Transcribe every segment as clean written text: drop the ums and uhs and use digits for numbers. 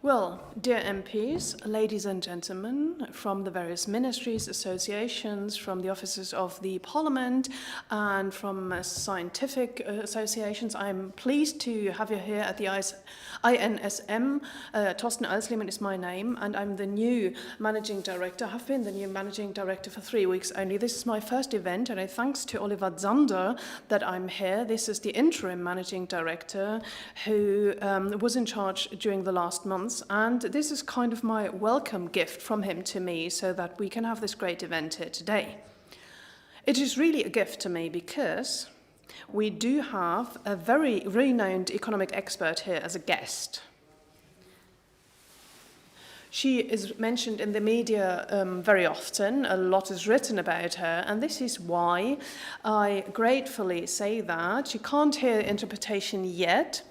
Well, dear MPs, ladies and gentlemen, from the various ministries, associations, from the offices of the Parliament, and from scientific associations, I'm pleased to have you here at the INSM. Thorsten Alsleben is my name, and I'm the new managing director. I have been the new managing director for 3 weeks only. This is my first event, and thanks to Oliver Zander that I'm here. This is the interim managing director who was in charge during the last months. And this is kind of my welcome gift from him to me so that we can have this great event here today. It is really a gift to me because we do have a very renowned economic expert here as a guest. She is mentioned in the media very often. A lot is written about her, and this is why I gratefully say that. You can't hear interpretation yet.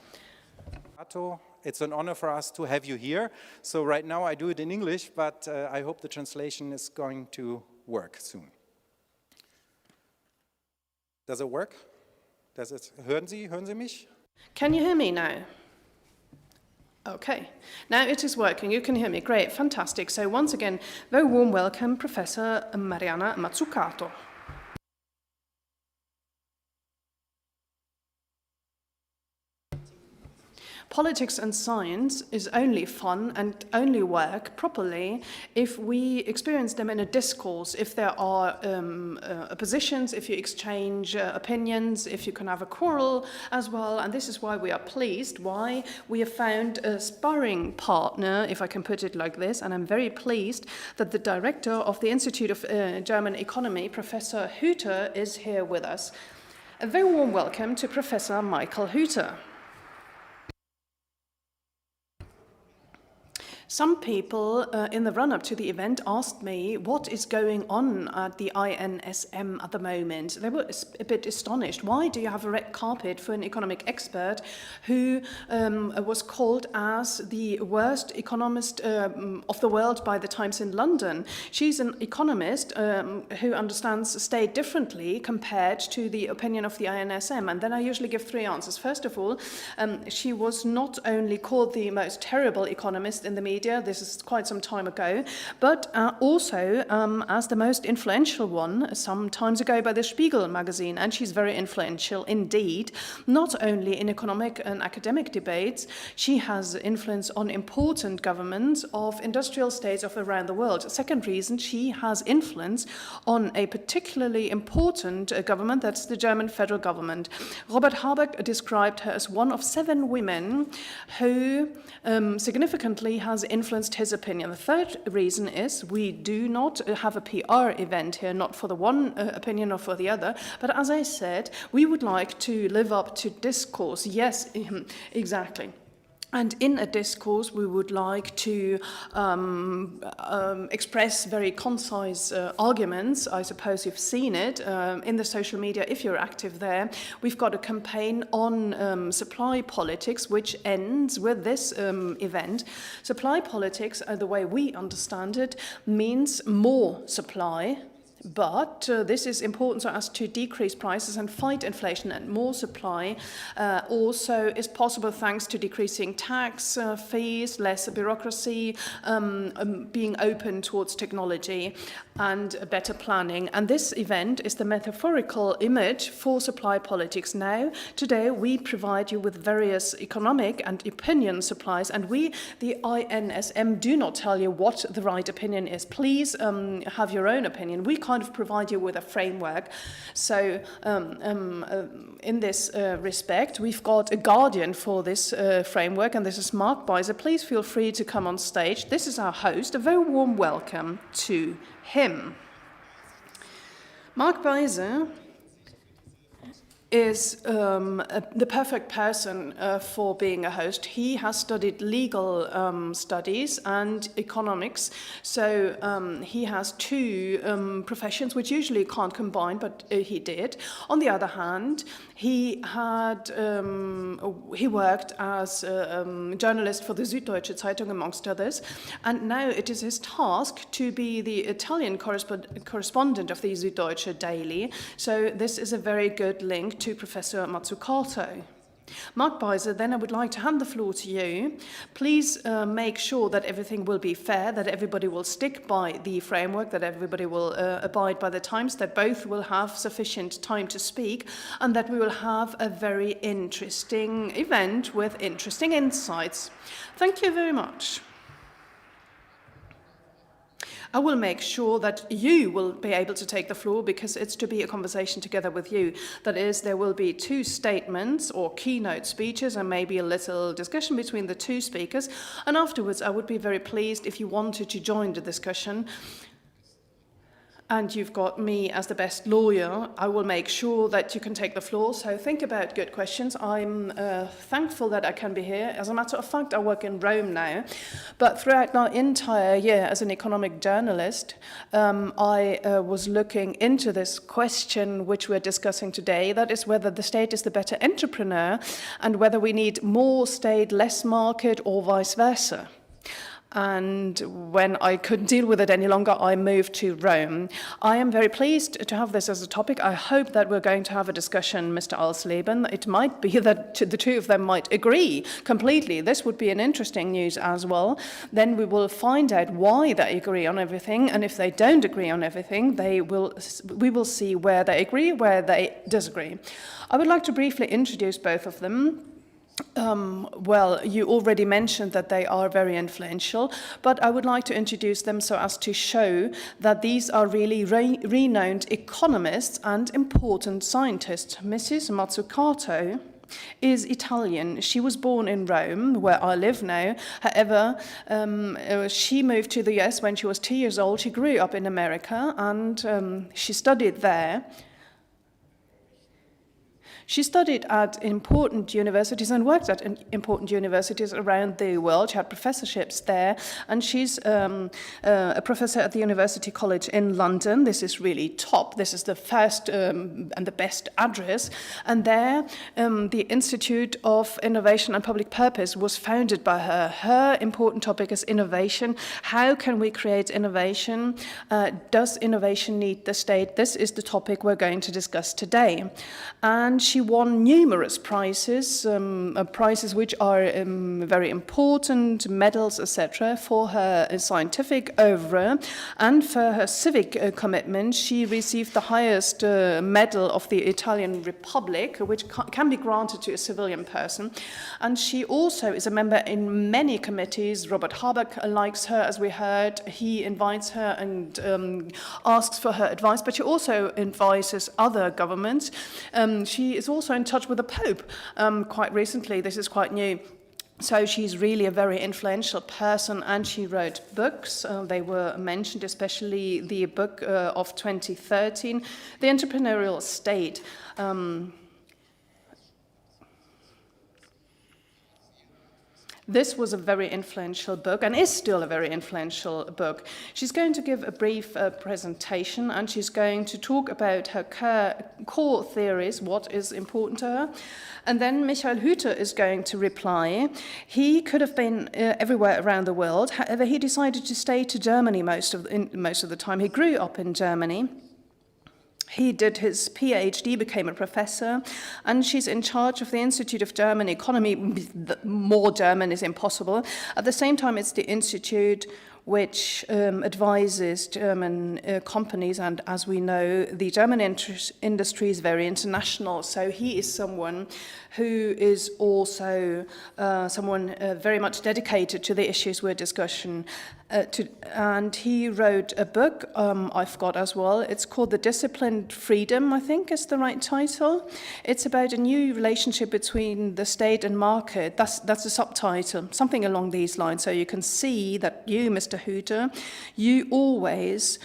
It's an honor for us to have you here. So right now I do it in English, but I hope the translation is going to work soon. Does it work? Hören Sie mich? Can you hear me now? Okay, now it is working. You can hear me. Great, fantastic. So once again, very warm welcome, Professor Mariana Mazzucato. Politics and science is only fun and only work properly if we experience them in a discourse, if there are oppositions, if you exchange opinions, if you can have a quarrel as well. And this is why we are pleased, why we have found a sparring partner, if I can put it like this. And I'm very pleased that the director of the Institute of German Economy, Professor Hüter, is here with us. A very warm welcome to Professor Michael Hüter. Some people in the run-up to the event asked me what is going on at the INSM at the moment. They were a bit astonished. Why do you have a red carpet for an economic expert who was called as the worst economist of the world by the Times in London? She's an economist who understands state differently compared to the opinion of the INSM. And then I usually give 3 answers. First of all, she was not only called the most terrible economist in the media, this is quite some time ago, but also as the most influential one some times ago by the Spiegel magazine, and she's very influential indeed, not only in economic and academic debates. She has influence on important governments of industrial states of around the world. Second reason, she has influence on a particularly important government, that's the German federal government. Robert Habeck described her as one of 7 women who significantly has influenced his opinion. The third reason is we do not have a PR event here, not for the one opinion or for the other, but as I said, we would like to live up to discourse. Yes, exactly. And in a discourse, we would like to express very concise arguments. I suppose you've seen it in the social media if you're active there. We've got a campaign on supply politics, which ends with this event. Supply politics, the way we understand it, means more supply. But this is important so as to decrease prices and fight inflation, and more supply also is possible thanks to decreasing tax fees, less bureaucracy, being open towards technology and better planning. And this event is the metaphorical image for supply politics. Now, today, we provide you with various economic and opinion supplies, and we, the INSM, do not tell you what the right opinion is. Please have your own opinion. We kind of provide you with a framework. So in this respect, we've got a guardian for this framework, and this is Mark Beiser. Please feel free to come on stage. This is our host. A very warm welcome to him. Mark Beiser is the perfect person for being a host. He has studied legal studies and economics, so he has 2 professions which usually can't combine, but he did. On the other hand, he worked as a journalist for the Süddeutsche Zeitung, amongst others, and now it is his task to be the Italian correspondent of the Süddeutsche Daily. So this is a very good link to Professor Mazzucato. Mark Beiser, then I would like to hand the floor to you. Please make sure that everything will be fair, that everybody will stick by the framework, that everybody will abide by the times, that both will have sufficient time to speak, and that we will have a very interesting event with interesting insights. Thank you very much. I will make sure that you will be able to take the floor because it's to be a conversation together with you. That is, there will be 2 statements or keynote speeches and maybe a little discussion between the 2 speakers. And afterwards, I would be very pleased if you wanted to join the discussion. And you've got me as the best lawyer. I will make sure that you can take the floor. So think about good questions. I'm thankful that I can be here. As a matter of fact, I work in Rome now. But throughout my entire year as an economic journalist, I was looking into this question which we're discussing today. That is whether the state is the better entrepreneur and whether we need more state, less market, or vice versa. And when I couldn't deal with it any longer, I moved to Rome. I am very pleased to have this as a topic. I hope that we're going to have a discussion, Mr. Alsleben. It might be that the 2 of them might agree completely. This would be an interesting news as well. Then we will find out why they agree on everything, and if they don't agree on everything, we will see where they agree, where they disagree. I would like to briefly introduce both of them. Well, you already mentioned that they are very influential, but I would like to introduce them so as to show that these are really renowned economists and important scientists. Mrs. Mazzucato is Italian. She was born in Rome, where I live now. However, she moved to the US when she was 2 years old. She grew up in America and she studied there. She studied at important universities and worked at important universities around the world. She had professorships there, and she's a professor at the University College in London. This is really top. This is the first and the best address. And there, the Institute of Innovation and Public Purpose was founded by her. Her important topic is innovation. How can we create innovation? Does innovation need the state? This is the topic we're going to discuss today. And she won numerous prizes, prizes which are very important, medals, etc., for her scientific oeuvre and for her civic commitment. She received the highest medal of the Italian Republic, which can be granted to a civilian person. And she also is a member in many committees. Robert Habeck likes her, as we heard. He invites her and asks for her advice, but she also advises other governments. She is also in touch with the Pope quite recently. This is quite new. So she's really a very influential person, and she wrote books. They were mentioned, especially the book of 2013, The Entrepreneurial State. This was a very influential book and is still a very influential book. She's going to give a brief presentation, and she's going to talk about her core theories, what is important to her. And then Michael Hüter is going to reply. He could have been everywhere around the world. However, he decided to stay to Germany most of the time. He grew up in Germany. He did his PhD, became a professor, and she's in charge of the Institute of German Economy. More German is impossible. At the same time, it's the institute which advises German companies, and as we know, the German industry is very international, so he is someone who is also someone very much dedicated to the issues we're discussing. And he wrote a book I've got as well. It's called The Disciplined Freedom, I think is the right title. It's about a new relationship between the state and market. That's a subtitle, something along these lines. So you can see that you, Mr. Hüter, you always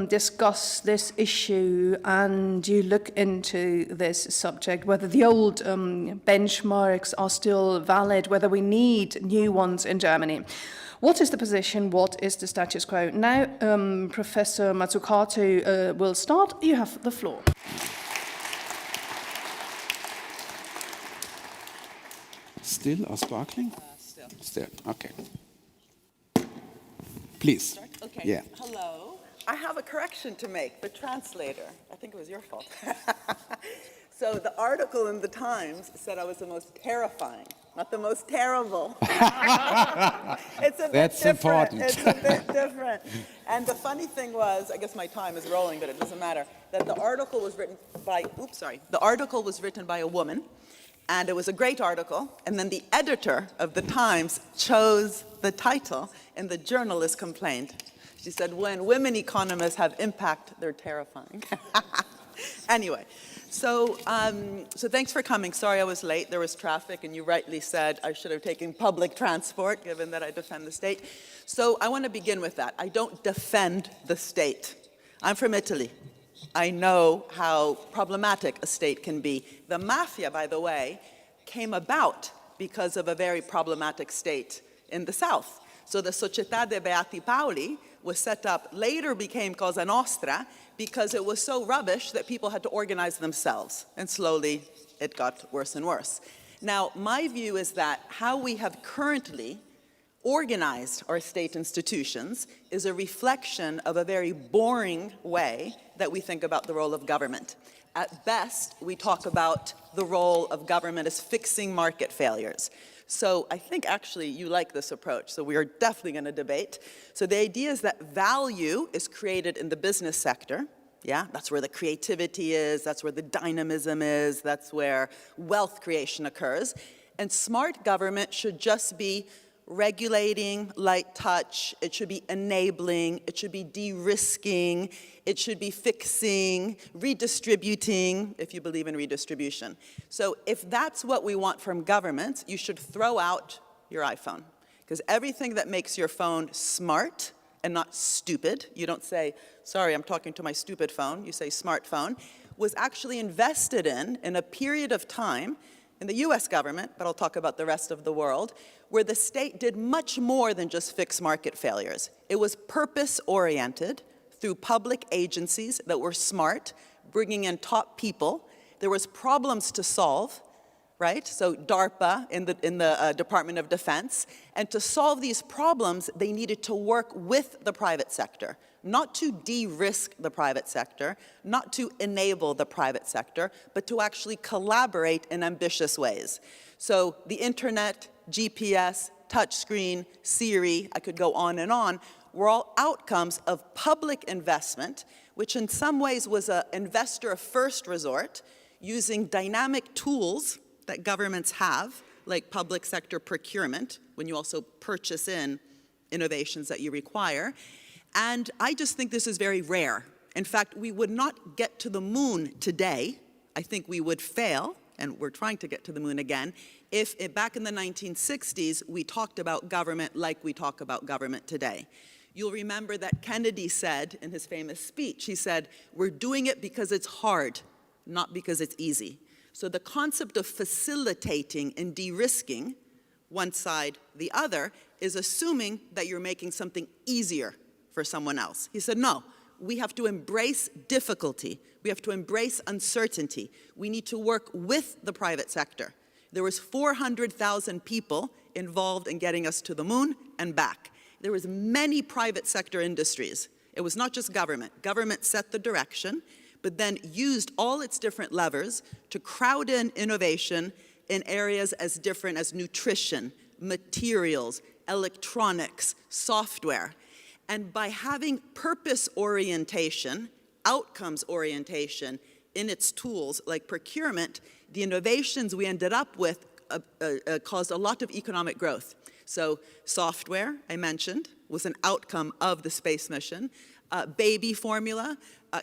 discuss this issue and you look into this subject, whether the old benchmarks are still valid, whether we need new ones in Germany. What is the position? What is the status quo? Now, Professor Mazzucato will start. You have the floor. Still or sparkling? Still. Okay. Please. Okay. Yeah. Hello. I have a correction to make. The translator. I think it was your fault. So the article in the Times said I was the most terrifying, not the most terrible. It's a bit That's different. important. It's a bit different. And the funny thing was, I guess my time is rolling, but it doesn't matter, that the article was written by, the article was written by a woman, and it was a great article, and then the editor of the Times chose the title, and the journalist complained. She said, when women economists have impact, they're terrifying. Anyway, so thanks for coming. Sorry I was late. There was traffic, and you rightly said I should have taken public transport, given that I defend the state. So I want to begin with that. I don't defend the state. I'm from Italy. I know how problematic a state can be. The mafia, by the way, came about because of a very problematic state in the South. So the Società dei Beati Paoli was set up, later became Cosa Nostra, because it was so rubbish that people had to organize themselves. And slowly, it got worse and worse. Now, my view is that how we have currently organized our state institutions is a reflection of a very boring way that we think about the role of government. At best, we talk about the role of government as fixing market failures. So I think actually you like this approach, so we are definitely going to debate. So the idea is that value is created in the business sector. Yeah, that's where the creativity is, that's where the dynamism is, that's where wealth creation occurs. And smart government should just be regulating, light touch, it should be enabling, it should be de-risking, it should be fixing, redistributing, if you believe in redistribution. So if that's what we want from governments, you should throw out your iPhone. Because everything that makes your phone smart and not stupid, you don't say, sorry, I'm talking to my stupid phone, you say smartphone, was actually invested in a period of time in the US government, but I'll talk about the rest of the world, where the state did much more than just fix market failures. It was purpose-oriented through public agencies that were smart, bringing in top people. There was problems to solve, right? So DARPA in the Department of Defense. And to solve these problems, they needed to work with the private sector, not to de-risk the private sector, not to enable the private sector, but to actually collaborate in ambitious ways. So the internet, GPS, touchscreen, Siri, I could go on, were all outcomes of public investment, which in some ways was an investor of first resort, using dynamic tools that governments have, like public sector procurement, when you also purchase in innovations that you require. And I just think this is very rare. In fact, we would not get to the moon today. I think we would fail, and we're trying to get to the moon again, if back in the 1960s, we talked about government like we talk about government today. You'll remember that Kennedy said in his famous speech, he said, we're doing it because it's hard, not because it's easy. So the concept of facilitating and de-risking, one side, the other, is assuming that you're making something easier for someone else. He said, no, we have to embrace difficulty. We have to embrace uncertainty. We need to work with the private sector. There was 400,000 people involved in getting us to the moon and back. There was many private sector industries. It was not just government. Government set the direction, but then used all its different levers to crowd in innovation in areas as different as nutrition, materials, electronics, software. And by having purpose orientation, outcomes orientation in its tools like procurement, the innovations we ended up with caused a lot of economic growth. So software, I mentioned, was an outcome of the space mission. Baby formula,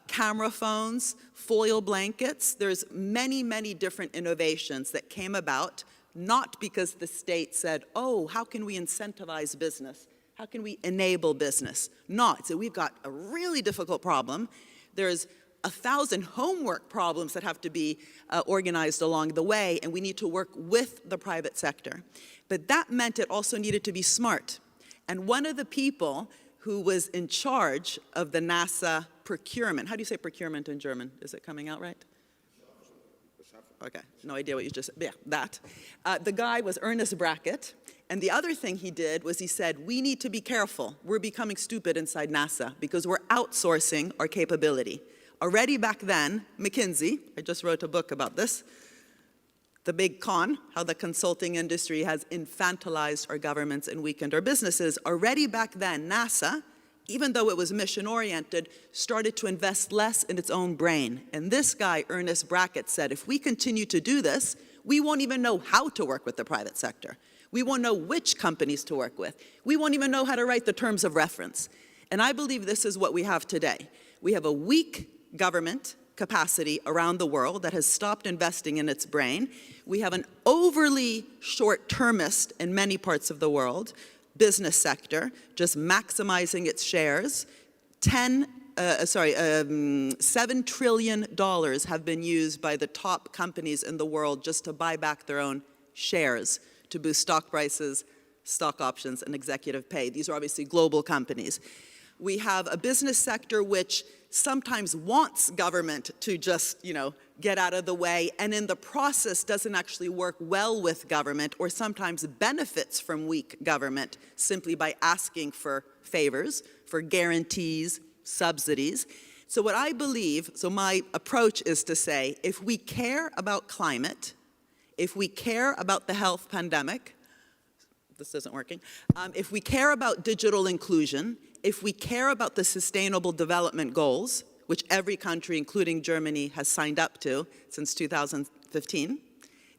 camera phones, foil blankets. There's many, many different innovations that came about, not because the state said, oh, how can we incentivize business? How can we enable business? Not. So we've got a really difficult problem. There's 1,000 homework problems that have to be organized along the way, and we need to work with the private sector. But that meant it also needed to be smart. And one of the people who was in charge of the NASA procurement, how do you say procurement in German? Is it coming out right? Okay, no idea what you just said. Yeah, that. The guy was Ernest Brackett. And the other thing he did was he said, we need to be careful. We're becoming stupid inside NASA because we're outsourcing our capability. Already back then, McKinsey, I just wrote a book about this, The Big Con, how the consulting industry has infantilized our governments and weakened our businesses. Already back then, NASA, even though it was mission-oriented, started to invest less in its own brain. And this guy, Ernest Brackett, said, if we continue to do this, we won't even know how to work with the private sector. We won't know which companies to work with. We won't even know how to write the terms of reference. And I believe this is what we have today. We have a weak government capacity around the world that has stopped investing in its brain. We have an overly short-termist in many parts of the world, business sector, just maximizing its shares. $7 trillion have been used by the top companies in the world just to buy back their own shares, to boost stock prices, stock options, and executive pay. These are obviously global companies. We have a business sector which sometimes wants government to just, get out of the way, and in the process doesn't actually work well with government, or sometimes benefits from weak government simply by asking for favors, for guarantees, subsidies. So what I believe, my approach is to say, if we care about climate, if we care about the health pandemic, this isn't working, if we care about digital inclusion, if we care about the Sustainable Development Goals, which every country, including Germany, has signed up to since 2015,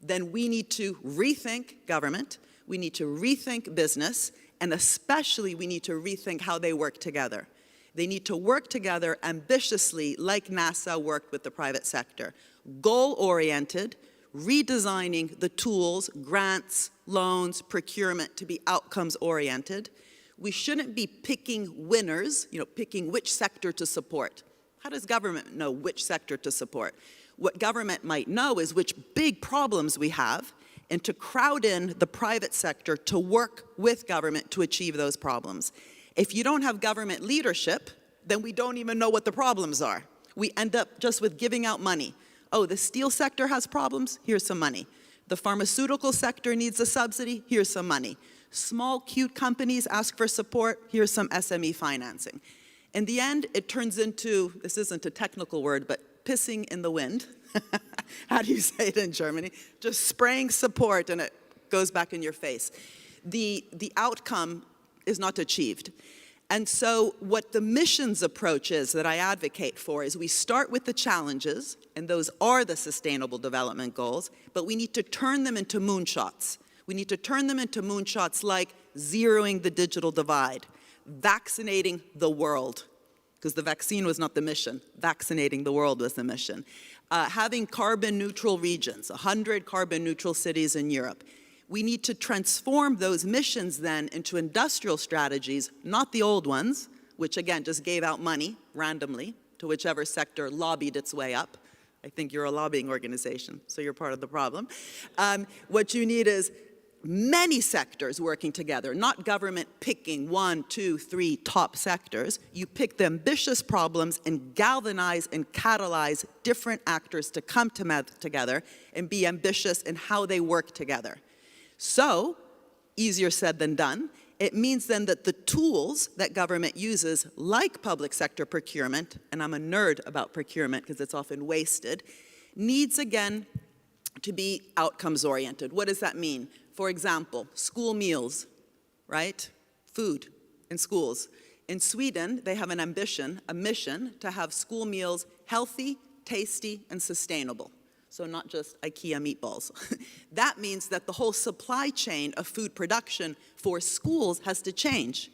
then we need to rethink government, we need to rethink business, and especially we need to rethink how they work together. They need to work together ambitiously like NASA worked with the private sector, goal-oriented, redesigning the tools, grants, loans, procurement to be outcomes-oriented. We shouldn't be picking winners, picking which sector to support. How does government know which sector to support? What government might know is which big problems we have, and to crowd in the private sector to work with government to achieve those problems. If you don't have government leadership, then we don't even know what the problems are. We end up just with giving out money. Oh, the steel sector has problems? Here's some money. The pharmaceutical sector needs a subsidy? Here's some money. Small, cute companies ask for support, here's some SME financing. In the end, it turns into, this isn't a technical word, but pissing in the wind. How do you say it in Germany? Just spraying support and it goes back in your face. The outcome is not achieved. And so what the missions approach is that I advocate for is we start with the challenges, and those are the Sustainable Development Goals, but we need to turn them into moonshots. We need to turn them into moonshots like zeroing the digital divide, vaccinating the world, because the vaccine was not the mission. Vaccinating the world was the mission. Having carbon neutral regions, 100 carbon neutral cities in Europe. We need to transform those missions then into industrial strategies, not the old ones, which again just gave out money randomly to whichever sector lobbied its way up. I think you're a lobbying organization, so you're part of the problem. What you need is many sectors working together, not government picking 1, 2, 3 top sectors. You pick the ambitious problems and galvanize and catalyze different actors to come together and be ambitious in how they work together. So, easier said than done, it means then that the tools that government uses, like public sector procurement, and I'm a nerd about procurement because it's often wasted, needs again to be outcomes oriented. What does that mean? For example, school meals, right? Food in schools. In Sweden, they have an ambition, a mission to have school meals healthy, tasty, and sustainable. So not just IKEA meatballs. That means that the whole supply chain of food production for schools has to change.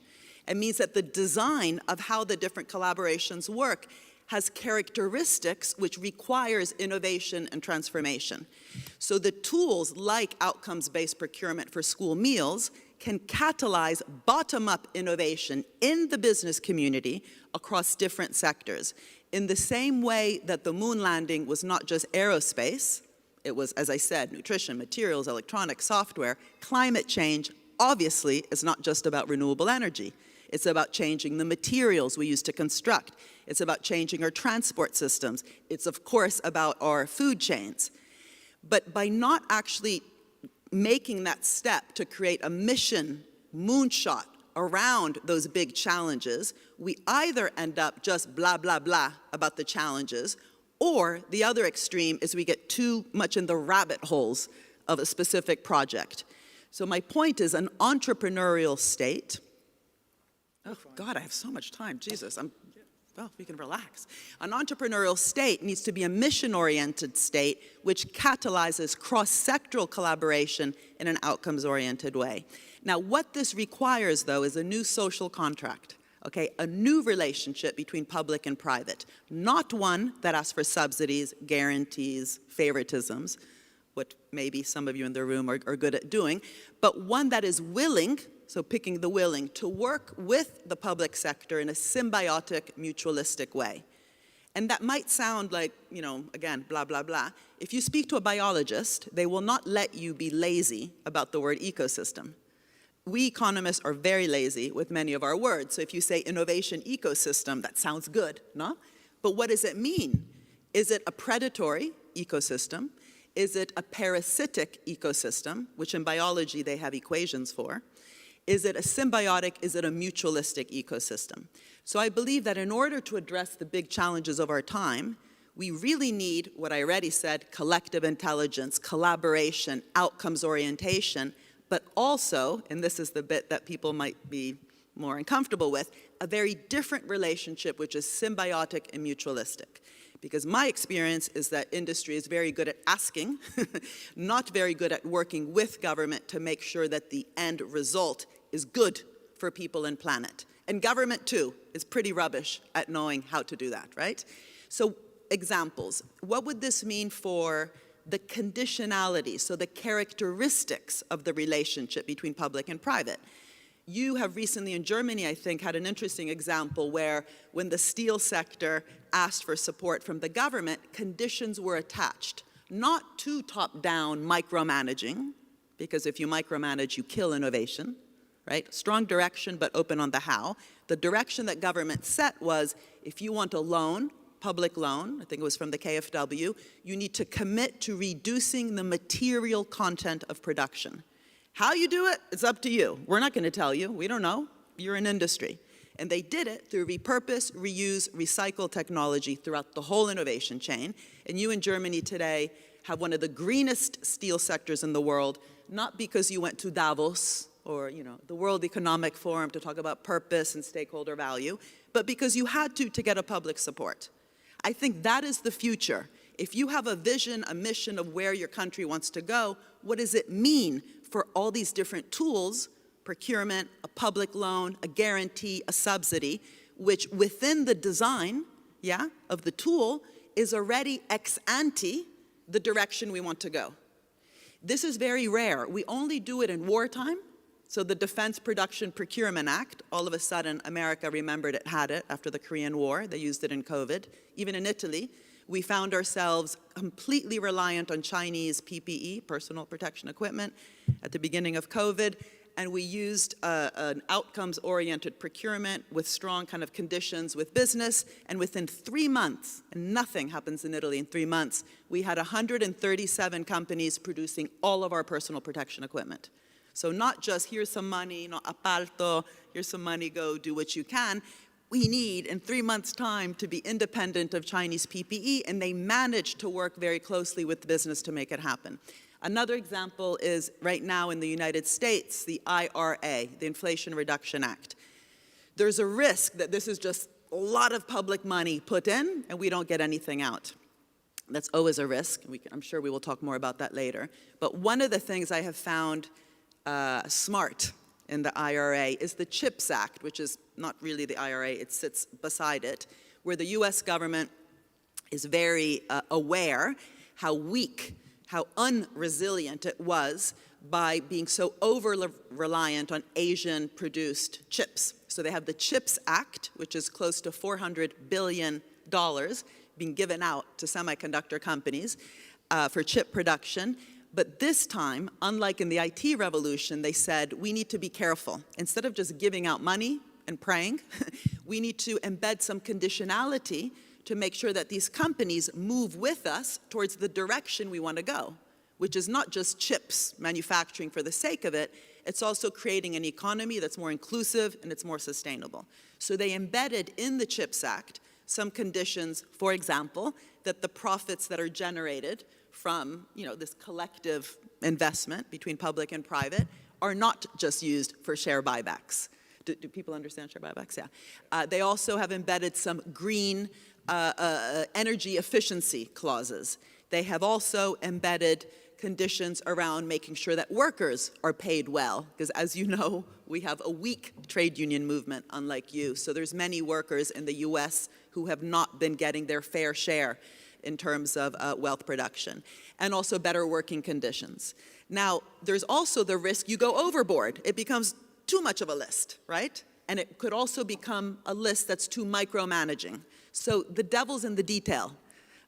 It means that the design of how the different collaborations work has characteristics which requires innovation and transformation. So the tools like outcomes-based procurement for school meals can catalyze bottom-up innovation in the business community across different sectors. In the same way that the moon landing was not just aerospace, it was, as I said, nutrition, materials, electronics, software. Climate change, obviously, is not just about renewable energy. It's about changing the materials we use to construct. It's about changing our transport systems. It's, of course, about our food chains. But by not actually making that step to create a mission moonshot around those big challenges, we either end up just blah, blah, blah about the challenges, or the other extreme is we get too much in the rabbit holes of a specific project. So my point is an entrepreneurial state. Oh God, I have so much time, Jesus, well, we can relax. An entrepreneurial state needs to be a mission-oriented state which catalyzes cross-sectoral collaboration in an outcomes-oriented way. Now, what this requires, though, is a new social contract, okay? A new relationship between public and private, not one that asks for subsidies, guarantees, favoritisms, what maybe some of you in the room are good at doing, but one that is willing, so picking the willing, to work with the public sector in a symbiotic, mutualistic way. And that might sound like, you know, again, blah, blah, blah. If you speak to a biologist, they will not let you be lazy about the word ecosystem. We economists are very lazy with many of our words. So if you say innovation ecosystem, that sounds good, no? But what does it mean? Is it a predatory ecosystem? Is it a parasitic ecosystem, which in biology they have equations for? Is it a symbiotic, is it a mutualistic ecosystem? So I believe that in order to address the big challenges of our time, we really need, what I already said, collective intelligence, collaboration, outcomes orientation, but also, and this is the bit that people might be more uncomfortable with, a very different relationship which is symbiotic and mutualistic. Because my experience is that industry is very good at asking, not very good at working with government to make sure that the end result is good for people and planet. And government, too, is pretty rubbish at knowing how to do that, right? So, examples. What would this mean for the conditionality, so the characteristics of the relationship between public and private? You have recently in Germany, I think, had an interesting example where when the steel sector asked for support from the government, conditions were attached, not to top-down micromanaging, because if you micromanage, you kill innovation, right? Strong direction, but open on the how. The direction that government set was, if you want a loan, public loan, I think it was from the KfW, you need to commit to reducing the material content of production. How you do it, it's up to you. We're not going to tell you. We don't know. You're in industry. And they did it through repurpose, reuse, recycle technology throughout the whole innovation chain. And you in Germany today have one of the greenest steel sectors in the world, not because you went to Davos or, you know, the World Economic Forum to talk about purpose and stakeholder value, but because you had to get a public support. I think that is the future. If you have a vision, a mission of where your country wants to go, what does it mean for all these different tools, procurement, a public loan, a guarantee, a subsidy, which within the design, of the tool is already ex ante the direction we want to go. This is very rare. We only do it in wartime. So the Defense Production Procurement Act, all of a sudden America remembered it had it after the Korean War. They used it in COVID. Even in Italy, we found ourselves completely reliant on Chinese PPE, personal protection equipment, at the beginning of COVID, and we used an outcomes-oriented procurement with strong kind of conditions with business, and within 3 months, and nothing happens in Italy in 3 months, we had 137 companies producing all of our personal protection equipment. So not just, here's some money, appalto, here's some money, go do what you can. We need, in 3 months' time, to be independent of Chinese PPE, and they managed to work very closely with the business to make it happen. Another example is right now in the United States, the IRA, the Inflation Reduction Act. There's a risk that this is just a lot of public money put in, and we don't get anything out. That's always a risk. I'm sure we will talk more about that later. But one of the things I have found smart in the IRA is the CHIPS Act, which is not really the IRA, it sits beside it, where the US government is very aware how weak, how unresilient it was by being so over-reliant on Asian-produced chips. So they have the CHIPS Act, which is close to $400 billion being given out to semiconductor companies for chip production. But this time, unlike in the IT revolution, they said, we need to be careful. Instead of just giving out money and praying, we need to embed some conditionality to make sure that these companies move with us towards the direction we want to go, which is not just chips manufacturing for the sake of it. It's also creating an economy that's more inclusive and it's more sustainable. So they embedded in the CHIPS Act some conditions, for example, that the profits that are generated from, this collective investment between public and private are not just used for share buybacks. Do people understand share buybacks? Yeah. They also have embedded some green energy efficiency clauses. They have also embedded conditions around making sure that workers are paid well, because as you know, we have a weak trade union movement, unlike you. So there's many workers in the US who have not been getting their fair share in terms of wealth production, and also better working conditions. Now, there's also the risk you go overboard. It becomes too much of a list, right? And it could also become a list that's too micromanaging. So the devil's in the detail.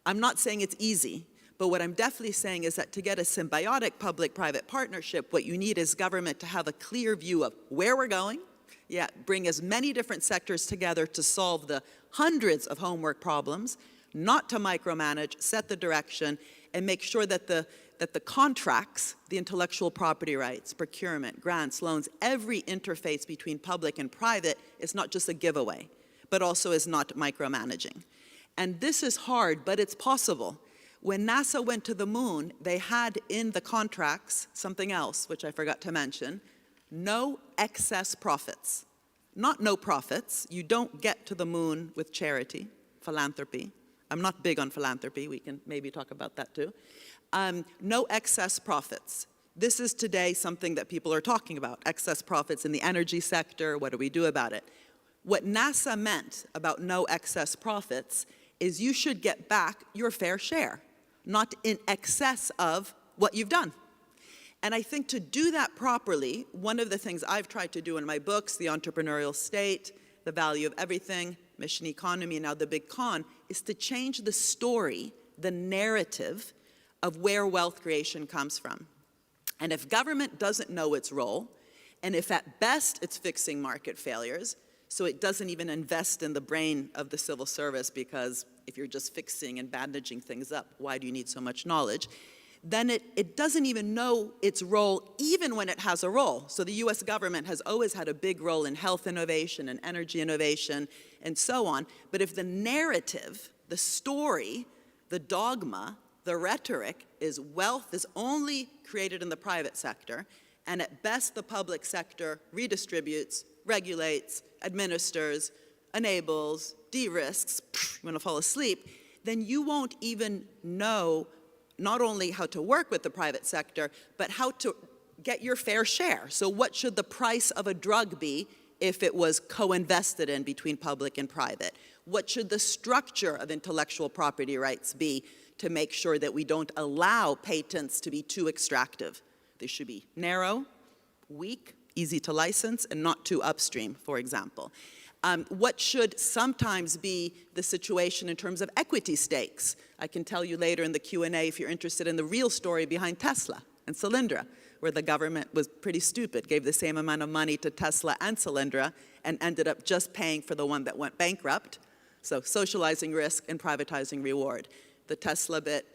I'm not saying it's easy, but what I'm definitely saying is that to get a symbiotic public-private partnership, what you need is government to have a clear view of where we're going, bring as many different sectors together to solve the hundreds of homework problems, not to micromanage, set the direction, and make sure that the contracts, the intellectual property rights, procurement, grants, loans, every interface between public and private is not just a giveaway, but also is not micromanaging. And this is hard, but it's possible. When NASA went to the moon, they had in the contracts something else, which I forgot to mention, no excess profits. Not no profits. You don't get to the moon with charity, philanthropy. I'm not big on philanthropy. We can maybe talk about that too. No excess profits. This is today something that people are talking about, excess profits in the energy sector. What do we do about it? What NASA meant about no excess profits is you should get back your fair share, not in excess of what you've done. And I think to do that properly, one of the things I've tried to do in my books, The Entrepreneurial State, The Value of Everything, Mission Economy, and now The Big Con, is to change the story, the narrative of where wealth creation comes from. And if government doesn't know its role, and if at best it's fixing market failures, so it doesn't even invest in the brain of the civil service, because if you're just fixing and bandaging things up, why do you need so much knowledge? Then it doesn't even know its role, even when it has a role. So the US government has always had a big role in health innovation and energy innovation and so on. But if the narrative, the story, the dogma, the rhetoric is wealth is only created in the private sector, and at best the public sector redistributes, regulates, administers, enables, de-risks, you want to fall asleep, then you won't even know not only how to work with the private sector, but how to get your fair share. So what should the price of a drug be if it was co-invested in between public and private? What should the structure of intellectual property rights be to make sure that we don't allow patents to be too extractive? They should be narrow, weak, easy to license, and not too upstream, for example. What should sometimes be the situation in terms of equity stakes? I can tell you later in the Q&A if you're interested in the real story behind Tesla and Solyndra, where the government was pretty stupid, gave the same amount of money to Tesla and Solyndra, and ended up just paying for the one that went bankrupt. So socializing risk and privatizing reward. The Tesla bit,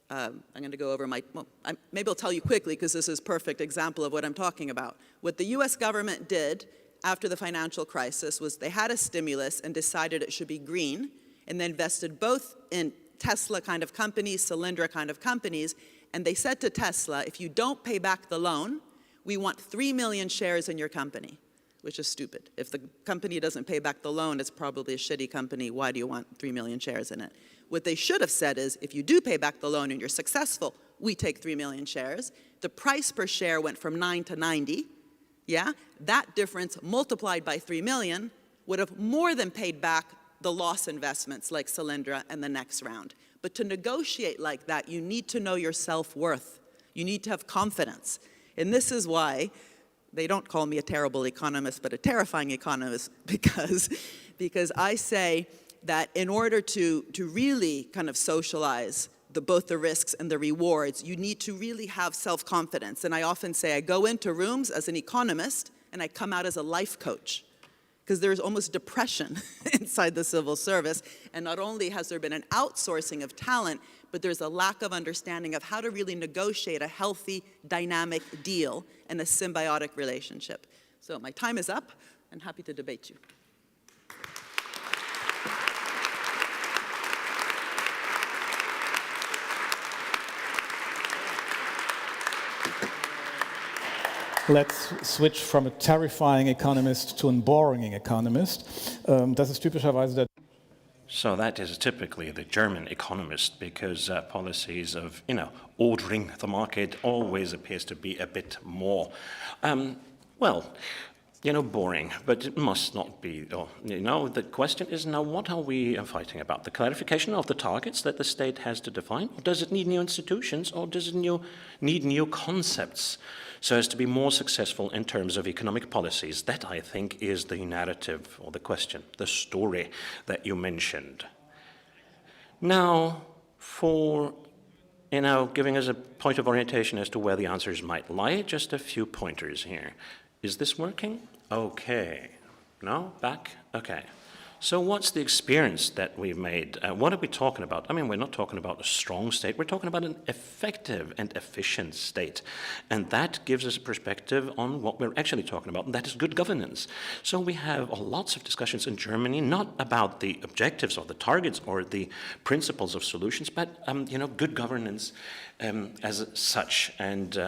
I'm going to go over maybe I'll tell you quickly because this is a perfect example of what I'm talking about. What the US government did after the financial crisis was they had a stimulus and decided it should be green, and they invested both in Tesla kind of companies, Solyndra kind of companies, and they said to Tesla, if you don't pay back the loan, we want 3 million shares in your company, which is stupid. If the company doesn't pay back the loan, it's probably a shitty company. Why do you want 3 million shares in it? What they should have said is, if you do pay back the loan and you're successful, we take 3 million shares. The price per share went from 9 to 90. Yeah, that difference multiplied by 3 million would have more than paid back the loss investments like Solyndra and the next round. But to negotiate like that, you need to know your self-worth. You need to have confidence. And this is why they don't call me a terrible economist, but a terrifying economist, because I say that in order to really kind of socialize both the risks and the rewards, you need to really have self-confidence. And I often say I go into rooms as an economist and I come out as a life coach, because there's almost depression inside the civil service. And not only has there been an outsourcing of talent, but there's a lack of understanding of how to really negotiate a healthy, dynamic deal and a symbiotic relationship. So my time is up, and happy to debate you. Let's switch from a terrifying economist to a boring economist. Das ist typischerweise der So that is typically the German economist, because policies of, ordering the market always appears to be a bit more, boring, but it must not be. The question is now, what are we fighting about? The clarification of the targets that the state has to define? Or does it need new institutions, or does it need new concepts so as to be more successful in terms of economic policies? That, I think, is the narrative or the question, the story that you mentioned. Now, for giving us a point of orientation as to where the answers might lie, just a few pointers here. Is this working? Okay. No? Back? Okay. So what's the experience that we've made? What are we talking about? I mean, we're not talking about a strong state. We're talking about an effective and efficient state. And that gives us a perspective on what we're actually talking about, and that is good governance. So we have lots of discussions in Germany, not about the objectives or the targets or the principles of solutions, but, good governance as such. And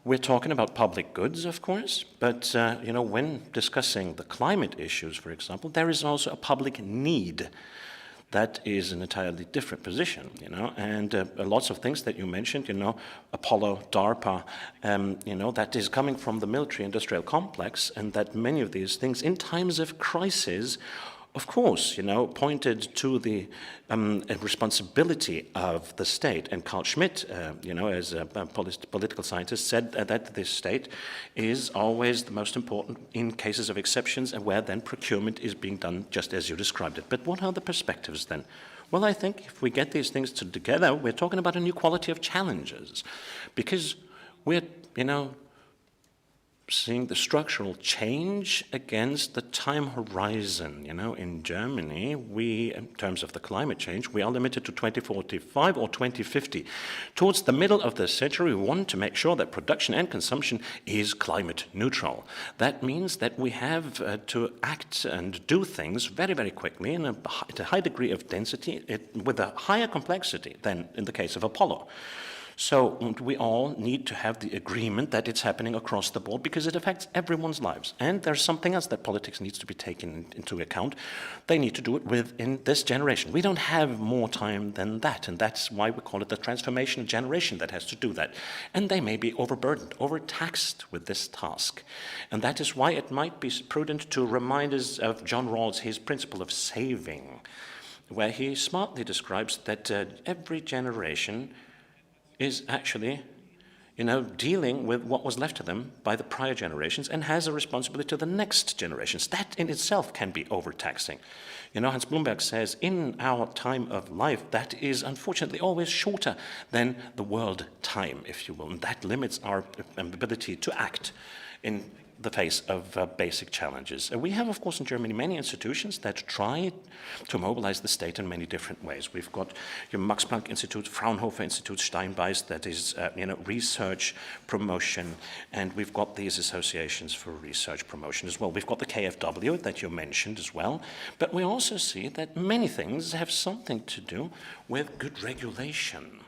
we're talking about public goods, of course, but when discussing the climate issues, for example, there is also a public need. That is an entirely different position, and lots of things that you mentioned, Apollo, DARPA, that is coming from the military-industrial complex, and that many of these things, in times of crisis, of course, pointed to the responsibility of the state. And Carl Schmitt, as a political scientist, said that the state is always the most important in cases of exceptions, and where then procurement is being done just as you described it. But what are the perspectives then? Well, I think if we get these things together, we're talking about a new quality of challenges, because we're, seeing the structural change against the time horizon. In Germany, in terms of the climate change, we are limited to 2045 or 2050. Towards the middle of the century, we want to make sure that production and consumption is climate neutral. That means that we have to act and do things very, very quickly at a high degree of density, with a higher complexity than in the case of Apollo. So we all need to have the agreement that it's happening across the board, because it affects everyone's lives. And there's something else that politics needs to be taken into account. They need to do it within this generation. We don't have more time than that, and that's why we call it the transformation generation that has to do that. And they may be overburdened, overtaxed with this task. And that is why it might be prudent to remind us of John Rawls, his principle of saving, where he smartly describes that every generation is actually, dealing with what was left to them by the prior generations, and has a responsibility to the next generations. That in itself can be overtaxing. Hans Blumberg says, in our time of life, that is unfortunately always shorter than the world time, if you will, and that limits our ability to act in the face of basic challenges. We have, of course, in Germany, many institutions that try to mobilize the state in many different ways. We've got your Max Planck Institute, Fraunhofer Institute, Steinbeis, that is, research promotion, and we've got these associations for research promotion as well. We've got the KfW that you mentioned as well, but we also see that many things have something to do with good regulation.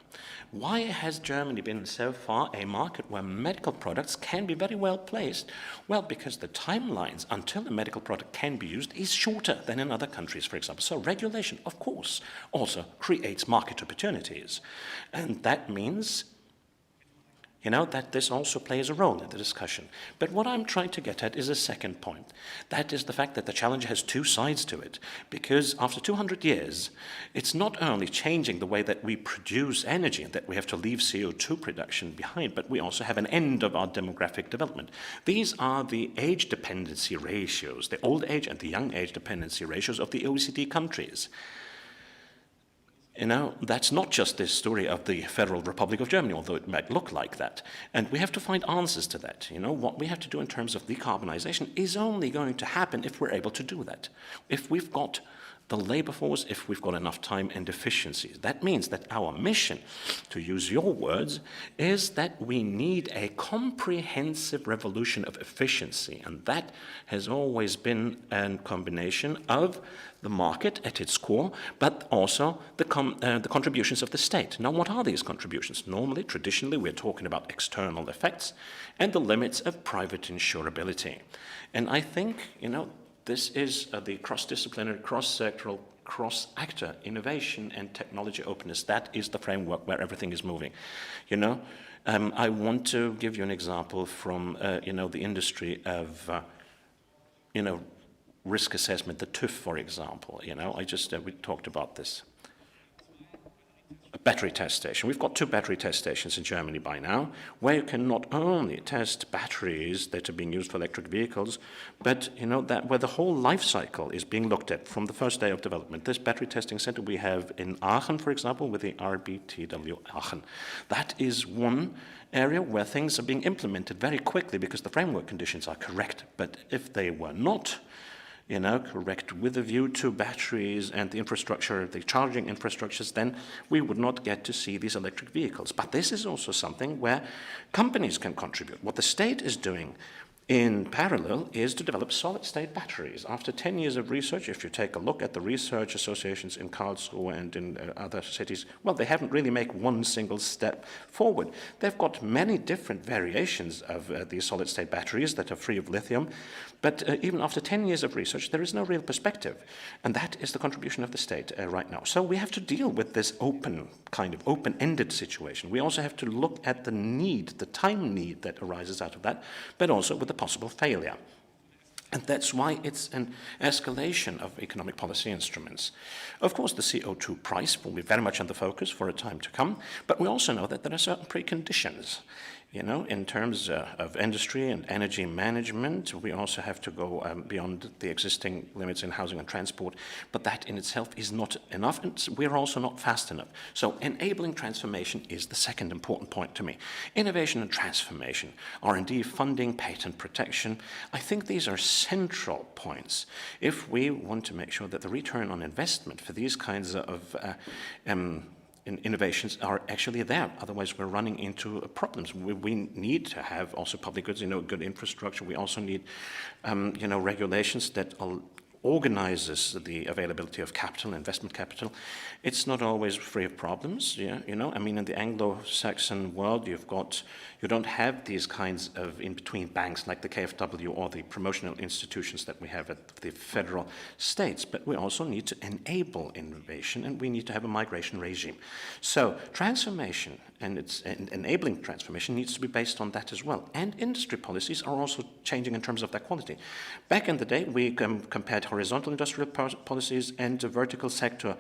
Why has Germany been so far a market where medical products can be very well placed? Well, because the timelines until a medical product can be used is shorter than in other countries, for example. So regulation, of course, also creates market opportunities. And that means that this also plays a role in the discussion. But what I'm trying to get at is a second point. That is the fact that the challenge has two sides to it. Because after 200 years, it's not only changing the way that we produce energy, that we have to leave CO2 production behind, but we also have an end of our demographic development. These are the age dependency ratios, the old age and the young age dependency ratios of the OECD countries. That's not just this story of the Federal Republic of Germany, although it might look like that. And we have to find answers to that. What we have to do in terms of decarbonization is only going to happen if we're able to do that. If we've got the labor force if we've got enough time and efficiencies. That means that our mission, to use your words, is that we need a comprehensive revolution of efficiency, and that has always been a combination of the market at its core, but also the contributions of the state. Now, what are these contributions? Normally, traditionally, we're talking about external effects and the limits of private insurability. And I think, this is the cross-disciplinary, cross-sectoral, cross-actor innovation and technology openness. That is the framework where everything is moving. I want to give you an example from, the industry of, risk assessment, the TÜV, for example. We talked about this. A battery test station. We've got 2 battery test stations in Germany by now, where you can not only test batteries that are being used for electric vehicles, but where the whole life cycle is being looked at from the first day of development. This battery testing center we have in Aachen, for example, with the RBTW Aachen. That is one area where things are being implemented very quickly because the framework conditions are correct. But if they were not, correct with a view to batteries and the infrastructure, the charging infrastructures, then we would not get to see these electric vehicles. But this is also something where companies can contribute. What the state is doing in parallel is to develop solid-state batteries. After 10 years of research, if you take a look at the research associations in Karlsruhe and in other cities, well, they haven't really made one single step forward. They've got many different variations of these solid-state batteries that are free of lithium, but even after 10 years of research, there is no real perspective. And that is the contribution of the state right now. So we have to deal with this open-ended situation. We also have to look at the need, the time need that arises out of that, but also with the possible failure. And that's why it's an escalation of economic policy instruments. Of course, the CO2 price will be very much in the focus for a time to come, but we also know that there are certain preconditions. In terms of industry and energy management, we also have to go beyond the existing limits in housing and transport, but that in itself is not enough, and we're also not fast enough. So enabling transformation is the second important point to me. Innovation and transformation, R&D funding, patent protection, I think these are central points if we want to make sure that the return on investment for these kinds of innovations are actually there. Otherwise, we're running into problems. We need to have also public goods, good infrastructure. We also need, regulations that organizes the availability of capital, investment capital. It's not always free of problems. In the Anglo-Saxon world, you don't have these kinds of in-between banks like the KfW or the promotional institutions that we have at the federal states, but we also need to enable innovation, and we need to have a migration regime. So transformation and enabling transformation needs to be based on that as well. And industry policies are also changing in terms of their quality. Back in the day, we compared horizontal industrial policies and vertical sector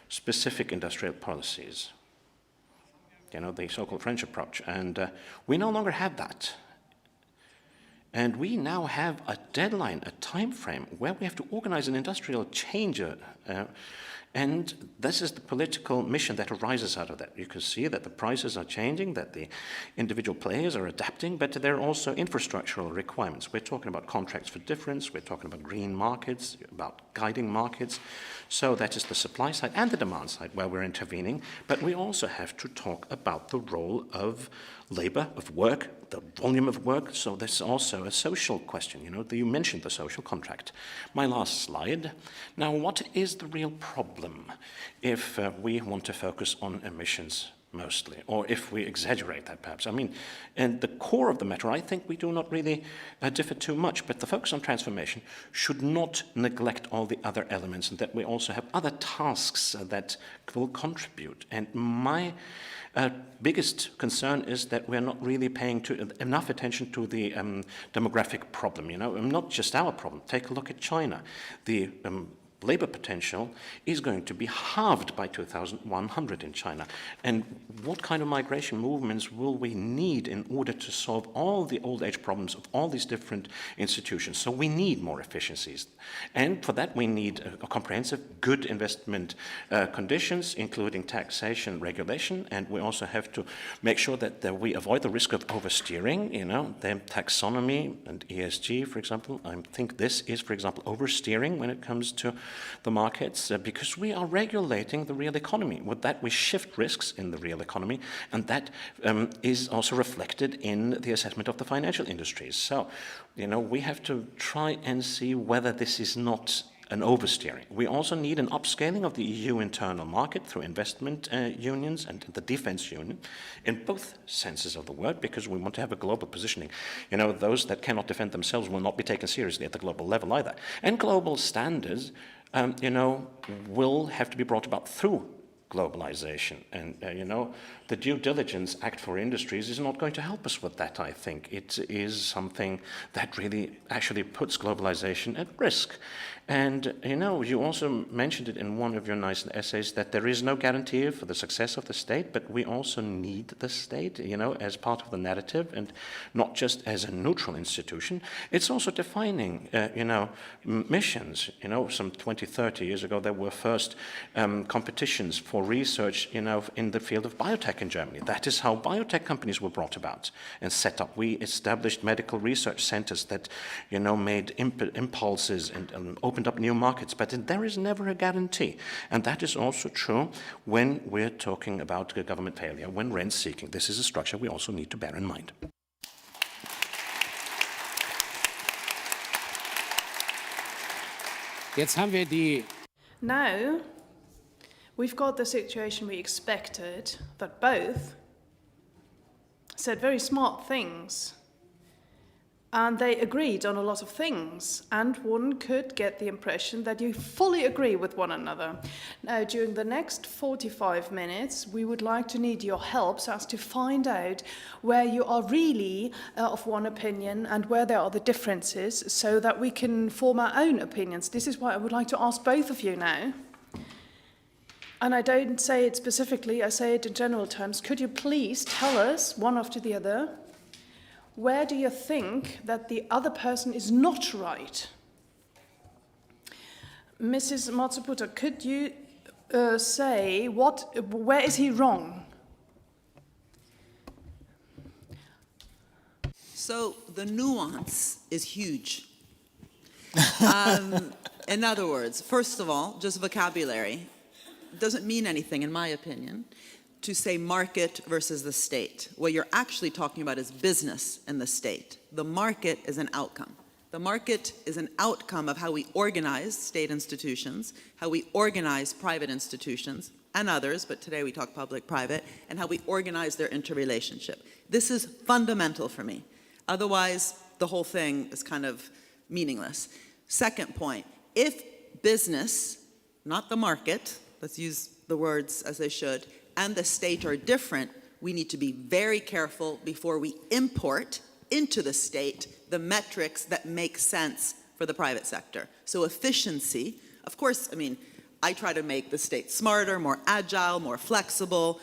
specific industrial policies. The so-called French approach. And we no longer have that. And we now have a deadline, a time frame, where we have to organize an industrial change. And this is the political mission that arises out of that. You can see that the prices are changing, that the individual players are adapting, but there are also infrastructural requirements. We're talking about contracts for difference, we're talking about green markets, about guiding markets. So that is the supply side and the demand side where we're intervening, but we also have to talk about the role of labor, of work, the volume of work. So there's also a social question. You mentioned the social contract. My last slide. Now, what is the real problem if we want to focus on emissions mostly, or if we exaggerate that perhaps? And the core of the matter, I think we do not really differ too much, but the focus on transformation should not neglect all the other elements, and that we also have other tasks that will contribute. And my biggest concern is that we're not really paying enough attention to the demographic problem. Not just our problem. Take a look at China. The labor potential is going to be halved by 2100 in China. And what kind of migration movements will we need in order to solve all the old age problems of all these different institutions? So we need more efficiencies. And for that, we need a comprehensive, good investment conditions, including taxation, regulation, and we also have to make sure that we avoid the risk of oversteering, the taxonomy and ESG, for example. I think this is, for example, oversteering when it comes to the markets because we are regulating the real economy. With that, we shift risks in the real economy, and that is also reflected in the assessment of the financial industries. So, we have to try and see whether this is not an oversteering. We also need an upscaling of the EU internal market through investment unions and the defense union in both senses of the word, because we want to have a global positioning. Those that cannot defend themselves will not be taken seriously at the global level either. And global standards, will have to be brought about through globalization. And, the Due Diligence Act for Industries is not going to help us with that, I think. It is something that really actually puts globalization at risk. And, you also mentioned it in one of your nice essays that there is no guarantee for the success of the state, but we also need the state, as part of the narrative and not just as a neutral institution. It's also defining, missions. Some 20, 30 years ago, there were first competitions for research, in the field of biotech in Germany. That is how biotech companies were brought about and set up. We established medical research centers that, made impulses and opened up new markets, but there is never a guarantee. And that is also true when we're talking about government failure, when rent seeking. This is a structure we also need to bear in mind. Jetzt haben wir die Now, we've got the situation we expected, that both said very smart things. And they agreed on a lot of things, and one could get the impression that you fully agree with one another. Now, during the next 45 minutes, we would like to need your help so as to find out where you are really of one opinion and where there are the differences, so that we can form our own opinions. This is why I would like to ask both of you now. And I don't say it specifically, I say it in general terms. Could you please tell us, one after the other, where do you think that the other person is not right? Mrs. Matsuputa, could you say where is he wrong? So the nuance is huge. In other words, first of all, just vocabulary doesn't mean anything, in my opinion, to say market versus the state. What you're actually talking about is business and the state. The market is an outcome. The market is an outcome of how we organize state institutions, how we organize private institutions and others, but today we talk public-private, and how we organize their interrelationship. This is fundamental for me. Otherwise, the whole thing is kind of meaningless. Second point, if business, not the market, let's use the words as they should, and the state are different, we need to be very careful before we import into the state the metrics that make sense for the private sector. So efficiency, of course, I try to make the state smarter, more agile, more flexible.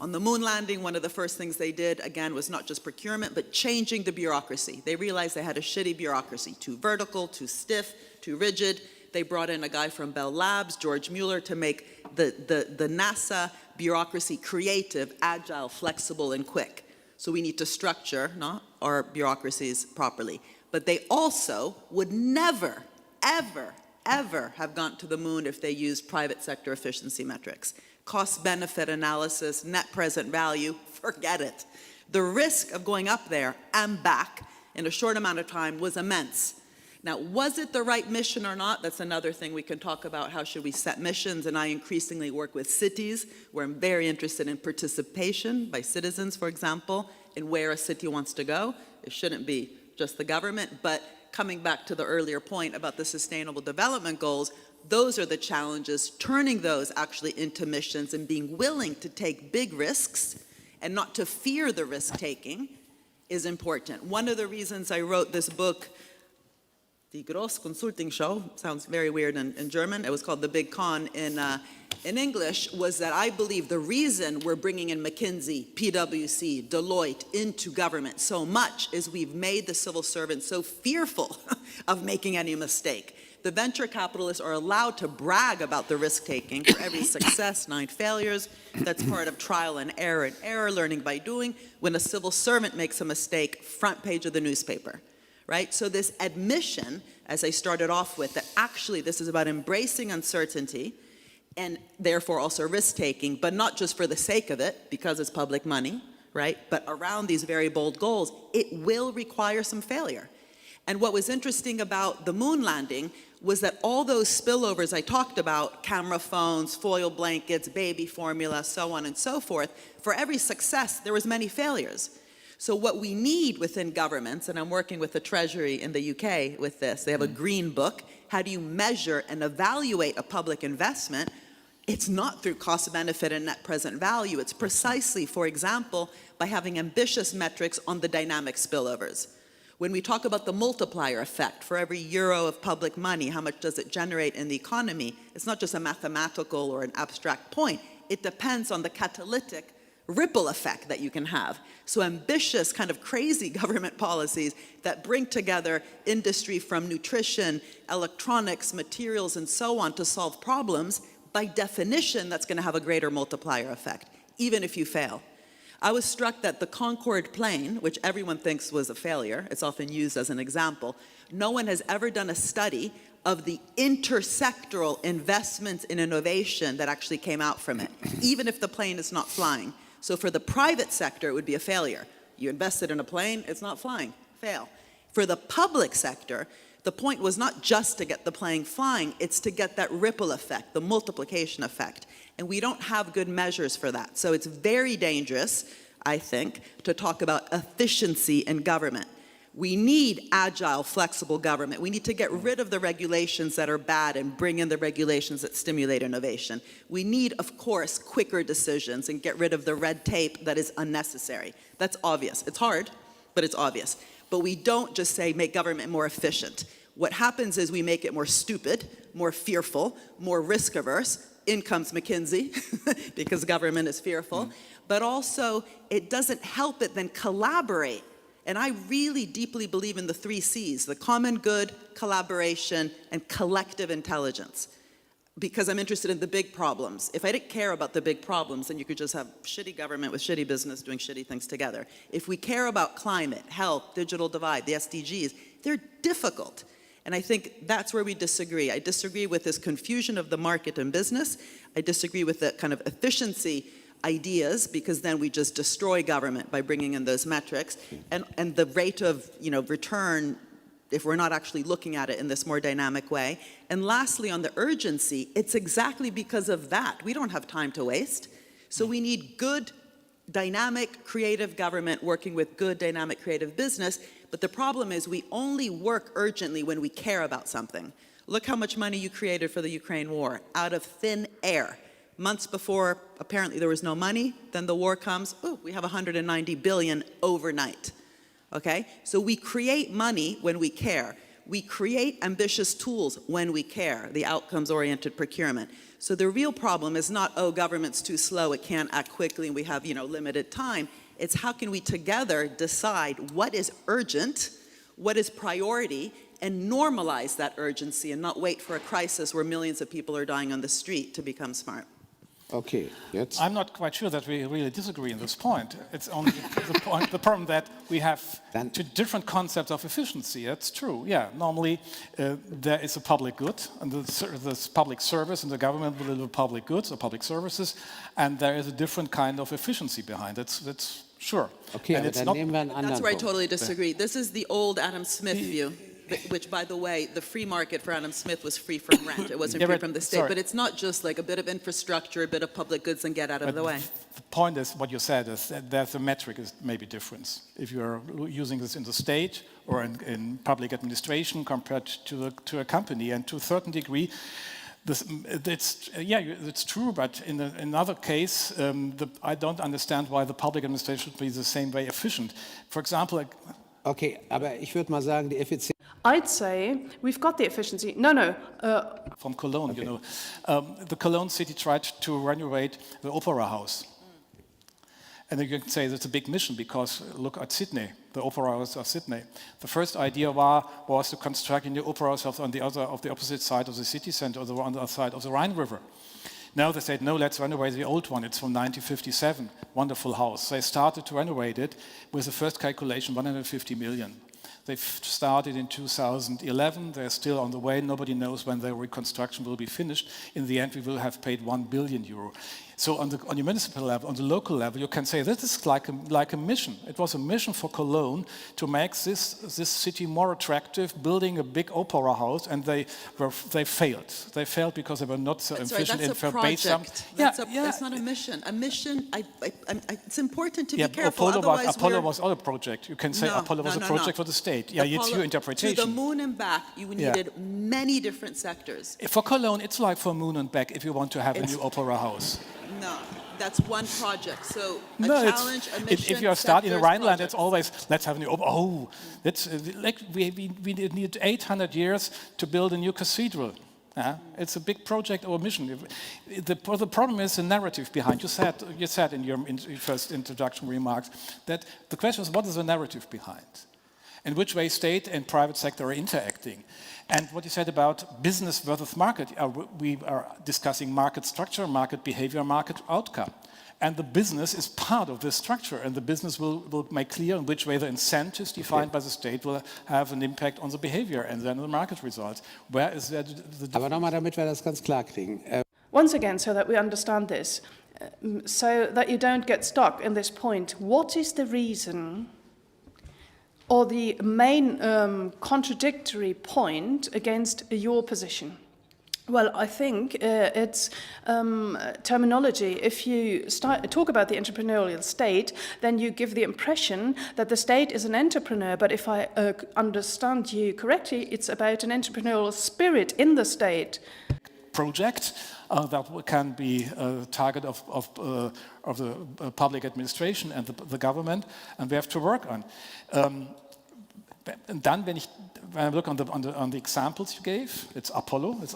On the moon landing, one of the first things they did, again, was not just procurement, but changing the bureaucracy. They realized they had a shitty bureaucracy, too vertical, too stiff, too rigid. They brought in a guy from Bell Labs, George Mueller, to make the NASA bureaucracy creative, agile, flexible, and quick. So we need to structure our bureaucracies properly. But they also would never, ever, ever have gone to the moon if they used private sector efficiency metrics. Cost-benefit analysis, net present value, forget it. The risk of going up there and back in a short amount of time was immense. Now, was it the right mission or not? That's another thing we can talk about. How should we set missions? And I increasingly work with cities, where I'm very interested in participation by citizens, for example, in where a city wants to go. It shouldn't be just the government. But coming back to the earlier point about the Sustainable Development Goals, those are the challenges, turning those actually into missions and being willing to take big risks and not to fear the risk-taking is important. One of the reasons I wrote this book, Die Großkonsulting-Show, sounds very weird in German. It was called The Big Con in English, was that I believe the reason we're bringing in McKinsey, PwC, Deloitte into government so much is we've made the civil servants so fearful of making any mistake. The venture capitalists are allowed to brag about the risk-taking. For every success, 9 failures. That's part of trial and error, learning by doing. When a civil servant makes a mistake, front page of the newspaper. right? So this admission, as I started off with, that actually this is about embracing uncertainty and therefore also risk-taking, but not just for the sake of it, because it's public money, right? But around these very bold goals, it will require some failure. And what was interesting about the moon landing was that all those spillovers I talked about, camera phones, foil blankets, baby formula, so on and so forth, for every success, there was many failures. So what we need within governments, and I'm working with the Treasury in the UK with this, they have a green book, how do you measure and evaluate a public investment? It's not through cost benefit and net present value, it's precisely, for example, by having ambitious metrics on the dynamic spillovers. When we talk about the multiplier effect, for every euro of public money, how much does it generate in the economy? It's not just a mathematical or an abstract point. It depends on the catalytic ripple effect that you can have. So ambitious, kind of crazy government policies that bring together industry from nutrition, electronics, materials, and so on to solve problems, by definition, that's going to have a greater multiplier effect, even if you fail. I was struck that the Concorde plane, which everyone thinks was a failure, it's often used as an example, no one has ever done a study of the intersectoral investments in innovation that actually came out from it, even if the plane is not flying. So for the private sector, it would be a failure. You invested in a plane, it's not flying, fail. For the public sector, the point was not just to get the plane flying, it's to get that ripple effect, the multiplication effect. And we don't have good measures for that. So it's very dangerous, I think, to talk about efficiency in government. We need agile, flexible government. We need to get rid of the regulations that are bad and bring in the regulations that stimulate innovation. We need, of course, quicker decisions and get rid of the red tape that is unnecessary. That's obvious. It's hard, but it's obvious. But we don't just say make government more efficient. What happens is we make it more stupid, more fearful, more risk-averse. In comes McKinsey, because government is fearful. But also, it doesn't help it then collaborate. And I really deeply believe in the 3 C's, the common good, collaboration, and collective intelligence. Because I'm interested in the big problems. If I didn't care about the big problems, then you could just have shitty government with shitty business doing shitty things together. If we care about climate, health, digital divide, the SDGs, they're difficult. And I think that's where we disagree. I disagree with this confusion of the market and business. I disagree with the kind of efficiency ideas, because then we just destroy government by bringing in those metrics. And the rate of return, if we're not actually looking at it in this more dynamic way. And lastly, on the urgency, it's exactly because of that. We don't have time to waste. So we need good, dynamic, creative government working with good, dynamic, creative business. But the problem is we only work urgently when we care about something. Look how much money you created for the Ukraine war, out of thin air. Months before, apparently there was no money, then the war comes, oh, we have 190 billion overnight. Okay? So we create money when we care. We create ambitious tools when we care, the outcomes-oriented procurement. So the real problem is not, oh, government's too slow, it can't act quickly, and we have, limited time. It's how can we together decide what is urgent, what is priority, and normalize that urgency and not wait for a crisis where millions of people are dying on the street to become smart. Okay, jetzt. I'm not quite sure that we really disagree on this point. It's only the problem that we have two different concepts of efficiency. That's true, yeah. Normally, there is a public good, and this public service, and the government will deliver public goods or public services, and there is a different kind of efficiency behind it. That's sure. Okay, and aber it's dann not, nehmen wir einen anderen That's where I Punkt. totally disagree. This is the old Adam Smith view, which, by the way, the free market for Adam Smith was free from rent. It wasn't Yeah, free but- from the state. sorry. But it's not just like a bit of infrastructure, a bit of public goods, and get out of the way. The point is, what you said is that the metric is maybe different. If you're using this in the state or in public administration compared to a company, and to a certain degree, it's true, but in another case, I don't understand why the public administration should be the same way efficient. For example, Okay, aber ich würde mal sagen, die Effizienz. I'd say we've got the efficiency. from Cologne, the Cologne city tried to renovate the opera house. And you can say that's a big mission, because look at Sydney, the opera house of Sydney. The first idea was to construct a new opera house on the opposite side of the city centre, or on the other side of the Rhine River. Now they said, no, let's renovate the old one. It's from 1957, wonderful house. They started to renovate it with the first calculation, 150 million. They've started in 2011. They're still on the way. Nobody knows when their reconstruction will be finished. In the end, we will have paid €1 billion. So on the municipal level, on the local level, you can say this is like a mission. It was a mission for Cologne to make this city more attractive, building a big opera house, and they failed. They failed because they were not so efficient in That's a project. That's not a mission. A mission, it's important to be careful. Apollo was not a project. You can say Apollo was a project for the state. Yeah, it's your interpretation. To the moon and back, you needed many different sectors. For Cologne, it's like for moon and back if you want to have a new opera house. No, that's one project. So a No, challenge, a mission. if you start in the sectors, Rhineland, projects. it's always let's have a new. Oh, that's like we need 800 years to build a new cathedral. It's a big project or mission. The problem is the narrative behind. You said in your first introduction remarks that the question is what is the narrative behind, and which way state and private sector are interacting. And what you said about business versus market, we are discussing market structure, market behavior, market outcome. And the business is part of this structure, and the business will make clear in which way the incentives defined by the state will have an impact on the behavior and then the market results. Where is the Aber nochmal, damit wir das ganz klar kriegen. Once again, so that we understand this, so that you don't get stuck in this point, what is the reason or the main contradictory point against your position? Well, I think it's terminology. If you talk about the entrepreneurial state, then you give the impression that the state is an entrepreneur. But if I understand you correctly, it's about an entrepreneurial spirit in the state. Project that can be a target of the public administration and the government, and we have to work on. And then when I look on the examples you gave, it's Apollo. It's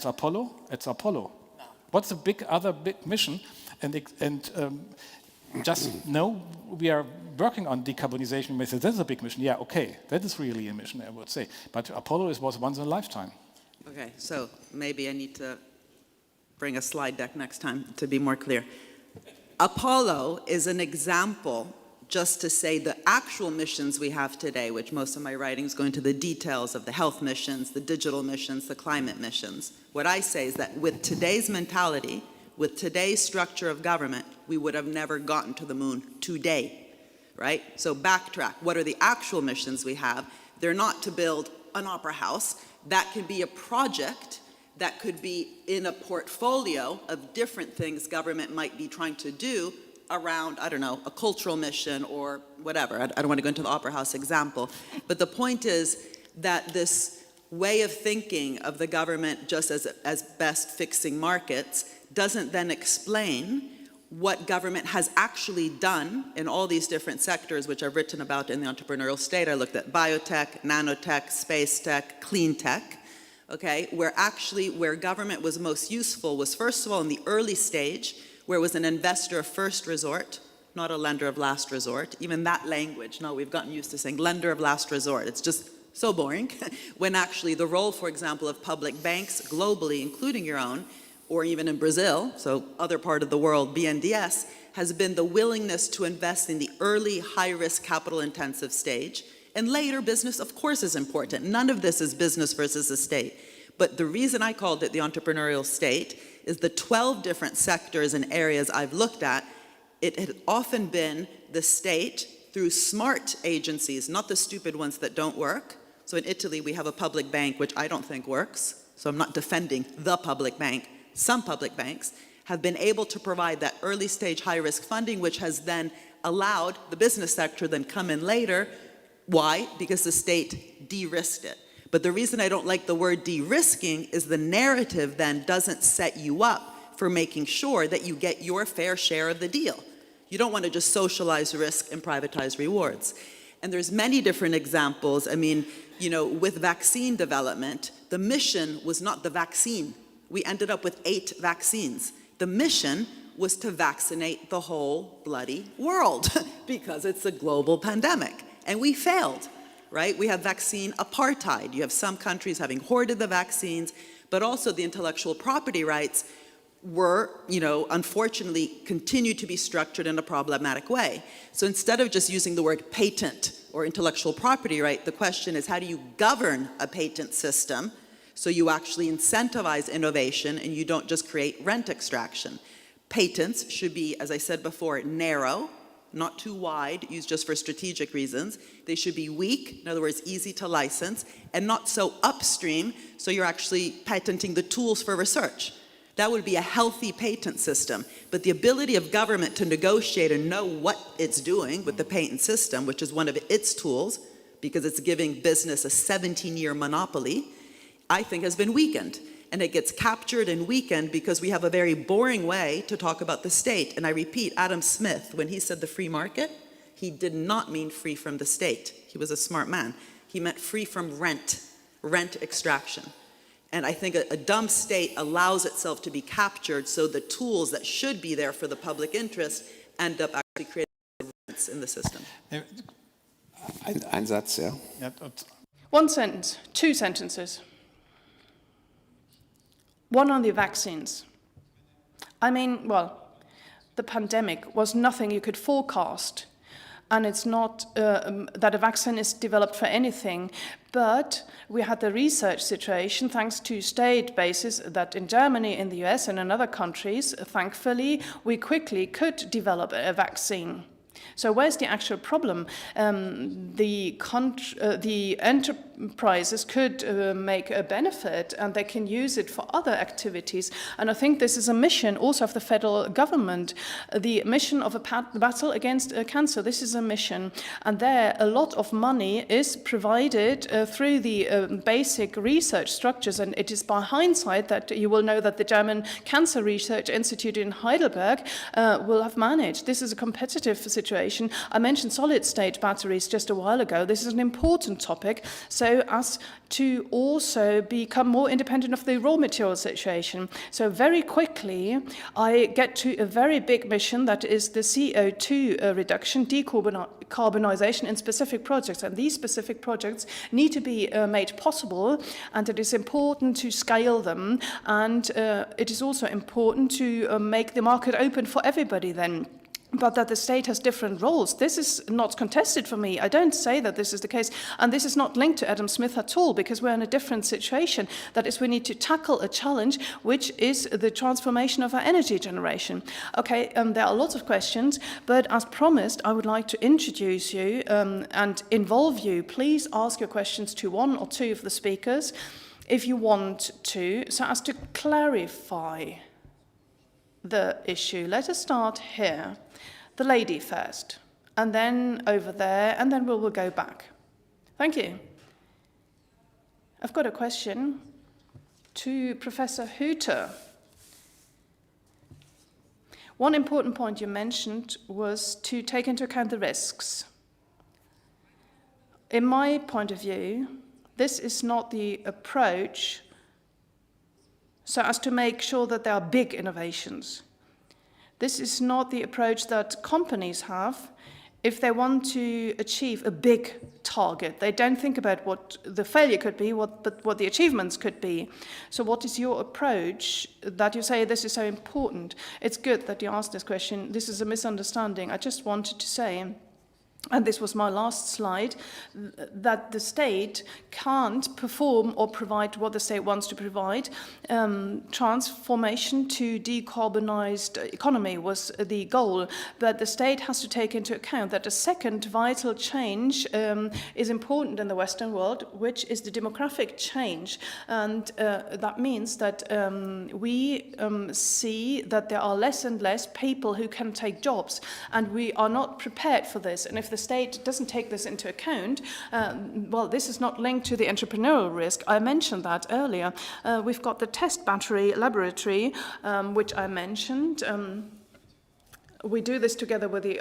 Apollo. It's Apollo. What's the other big mission? And just know we are working on decarbonization. We say that's a big mission. Yeah, okay, that is really a mission, I would say. But Apollo was once in a lifetime. Okay, so maybe I need to bring a slide deck next time to be more clear. Apollo is an example just to say the actual missions we have today, which most of my writings go into the details of the health missions, the digital missions, the climate missions. What I say is that with today's mentality, with today's structure of government, we would have never gotten to the moon today, right? So backtrack, what are the actual missions we have? They're not to build an opera house. That could be a project, that could be in a portfolio of different things government might be trying to do around, I don't know, a cultural mission or whatever. I don't want to go into the opera house example. But the point is that this way of thinking of the government just as best fixing markets doesn't then explain what government has actually done in all these different sectors, which I've written about in the entrepreneurial state. I looked at biotech, nanotech, space tech, clean tech, okay, where government was most useful was, first of all, in the early stage, where it was an investor of first resort, not a lender of last resort. Even that language, no, we've gotten used to saying lender of last resort. It's just so boring. When actually the role, for example, of public banks globally, including your own, or even in Brazil, so other part of the world, BNDES, has been the willingness to invest in the early high-risk capital-intensive stage. And later, business, of course, is important. None of this is business versus the state. But the reason I called it the entrepreneurial state is the 12 different sectors and areas I've looked at, it had often been the state through smart agencies, not the stupid ones that don't work. So in Italy, we have a public bank, which I don't think works. So I'm not defending the public bank. Some public banks have been able to provide that early stage high risk funding, which has then allowed the business sector then come in later. Why? Because the state de-risked it. But the reason I don't like the word de-risking is the narrative then doesn't set you up for making sure that you get your fair share of the deal. You don't want to just socialize risk and privatize rewards. And there's many different examples. I mean, you know, with vaccine development, the mission was not the vaccine. We ended up with 8 vaccines. The mission was to vaccinate the whole bloody world because it's a global pandemic. And we failed. Right? We have vaccine apartheid. You have some countries having hoarded the vaccines, but also the intellectual property rights were, unfortunately, continue to be structured in a problematic way. So instead of just using the word patent or intellectual property right, the question is how do you govern a patent system so you actually incentivize innovation and you don't just create rent extraction. Patents should be, as I said before, narrow, not too wide, used just for strategic reasons. They should be weak, in other words, easy to license, and not so upstream, so you're actually patenting the tools for research. That would be a healthy patent system. But the ability of government to negotiate and know what it's doing with the patent system, which is one of its tools, because it's giving business a 17-year monopoly, I think has been weakened. And it gets captured and weakened because we have a very boring way to talk about the state. And I repeat, Adam Smith, when he said the free market, he did not mean free from the state. He was a smart man. He meant free from rent extraction. And I think a dumb state allows itself to be captured so the tools that should be there for the public interest end up actually creating rents in the system. Ein Satz, ja. One sentence, two sentences. One on the vaccines. I mean, well, the pandemic was nothing you could forecast. And it's not that a vaccine is developed for anything, but we had the research situation thanks to state bases that in Germany, in the US, and in other countries, thankfully, we quickly could develop a vaccine. So where's the actual problem? The enterprises could make a benefit and they can use it for other activities. And I think this is a mission also of the federal government, the mission of a battle against cancer. This is a mission. And there a lot of money is provided through the basic research structures. And it is by hindsight that you will know that the German Cancer Research Institute in Heidelberg will have managed. This is a competitive situation. I mentioned solid-state batteries just a while ago. This is an important topic, so as to also become more independent of the raw material situation. So very quickly, I get to a very big mission, that is the CO2 reduction, decarbonization in specific projects. And these specific projects need to be made possible, and it is important to scale them. And it is also important to make the market open for everybody then. But that the state has different roles. This is not contested for me. I don't say that this is the case. And this is not linked to Adam Smith at all, because we're in a different situation. That is, we need to tackle a challenge, which is the transformation of our energy generation. Okay, there are lots of questions, but as promised, I would like to introduce you and involve you. Please ask your questions to one or two of the speakers, if you want to, so as to clarify the issue. Let us start here. The lady first, and then over there, and then we'll go back. Thank you. I've got a question to Professor Hüter. One important point you mentioned was to take into account the risks. In my point of view, this is not the approach so as to make sure that there are big innovations. This is not the approach that companies have if they want to achieve a big target. They don't think about what the failure could be, but what the achievements could be. So what is your approach that you say this is so important? It's good that you asked this question. This is a misunderstanding. I just wanted to say, and this was my last slide, that the state can't perform or provide what the state wants to provide. Transformation to decarbonized economy was the goal, but the state has to take into account that a second vital change is important in the Western world, which is the demographic change. And that means that we see that there are less and less people who can take jobs, and we are not prepared for this. And if the state doesn't take this into account, well, this is not linked to the entrepreneurial risk. I mentioned that earlier. We've got the test battery laboratory, which I mentioned. We do this together with the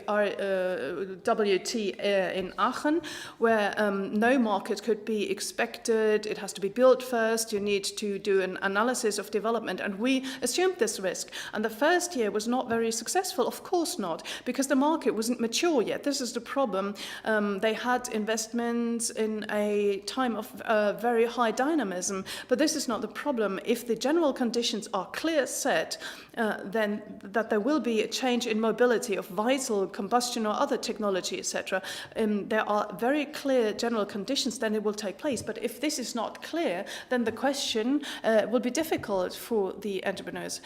WT in Aachen, where no market could be expected. It has to be built first. You need to do an analysis of development. And we assumed this risk. And the first year was not very successful. Of course not, because the market wasn't mature yet. This is the problem. They had investments in a time of very high dynamism. But this is not the problem. If the general conditions are clear set, then that there will be a change in mobility of vital combustion or other technology, etc. There are very clear general conditions, then it will take place. But if this is not clear, then the question will be difficult for the entrepreneurs.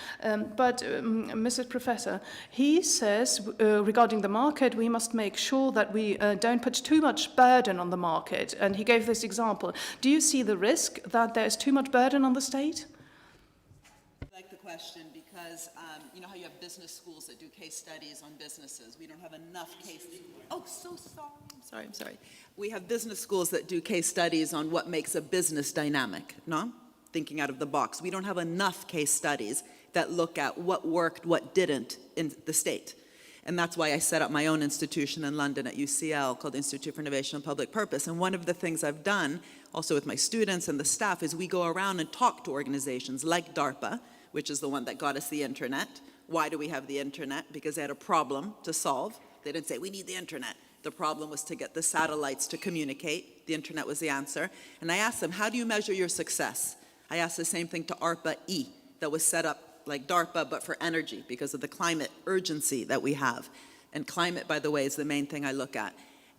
But Mrs. Professor, he says regarding the market, we must make sure that we don't put too much burden on the market. And he gave this example. Do you see the risk that there is too much burden on the state? I like the question because you know how you have business schools that do case studies on businesses. We don't have enough case. Oh, so sorry. I'm sorry. We have business schools that do case studies on what makes a business dynamic. No, thinking out of the box. We don't have enough case studies that look at what worked, what didn't in the state. And that's why I set up my own institution in London at UCL called Institute for Innovation and Public Purpose. And one of the things I've done, also with my students and the staff, is we go around and talk to organizations like DARPA, which is the one that got us the internet. Why do we have the internet? Because they had a problem to solve. They didn't say, we need the internet. The problem was to get the satellites to communicate. The internet was the answer. And I asked them, how do you measure your success? I asked the same thing to ARPA-E, that was set up like DARPA, but for energy, because of the climate urgency that we have. And climate, by the way, is the main thing I look at.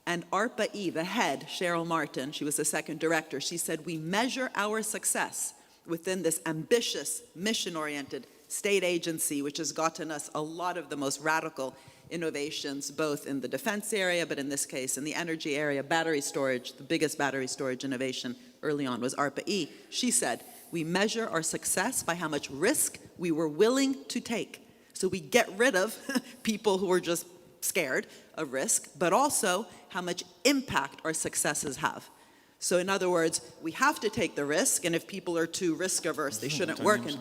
And ARPA-E, the head, Cheryl Martin, she was the second director, she said, we measure our success within this ambitious, mission-oriented state agency, which has gotten us a lot of the most radical innovations, both in the defense area, but in this case, in the energy area, battery storage, the biggest battery storage innovation early on was ARPA-E. She said, we measure our success by how much risk we were willing to take. So we get rid of people who are just scared of risk, but also how much impact our successes have. So in other words, we have to take the risk, and if people are too risk averse, they shouldn't work in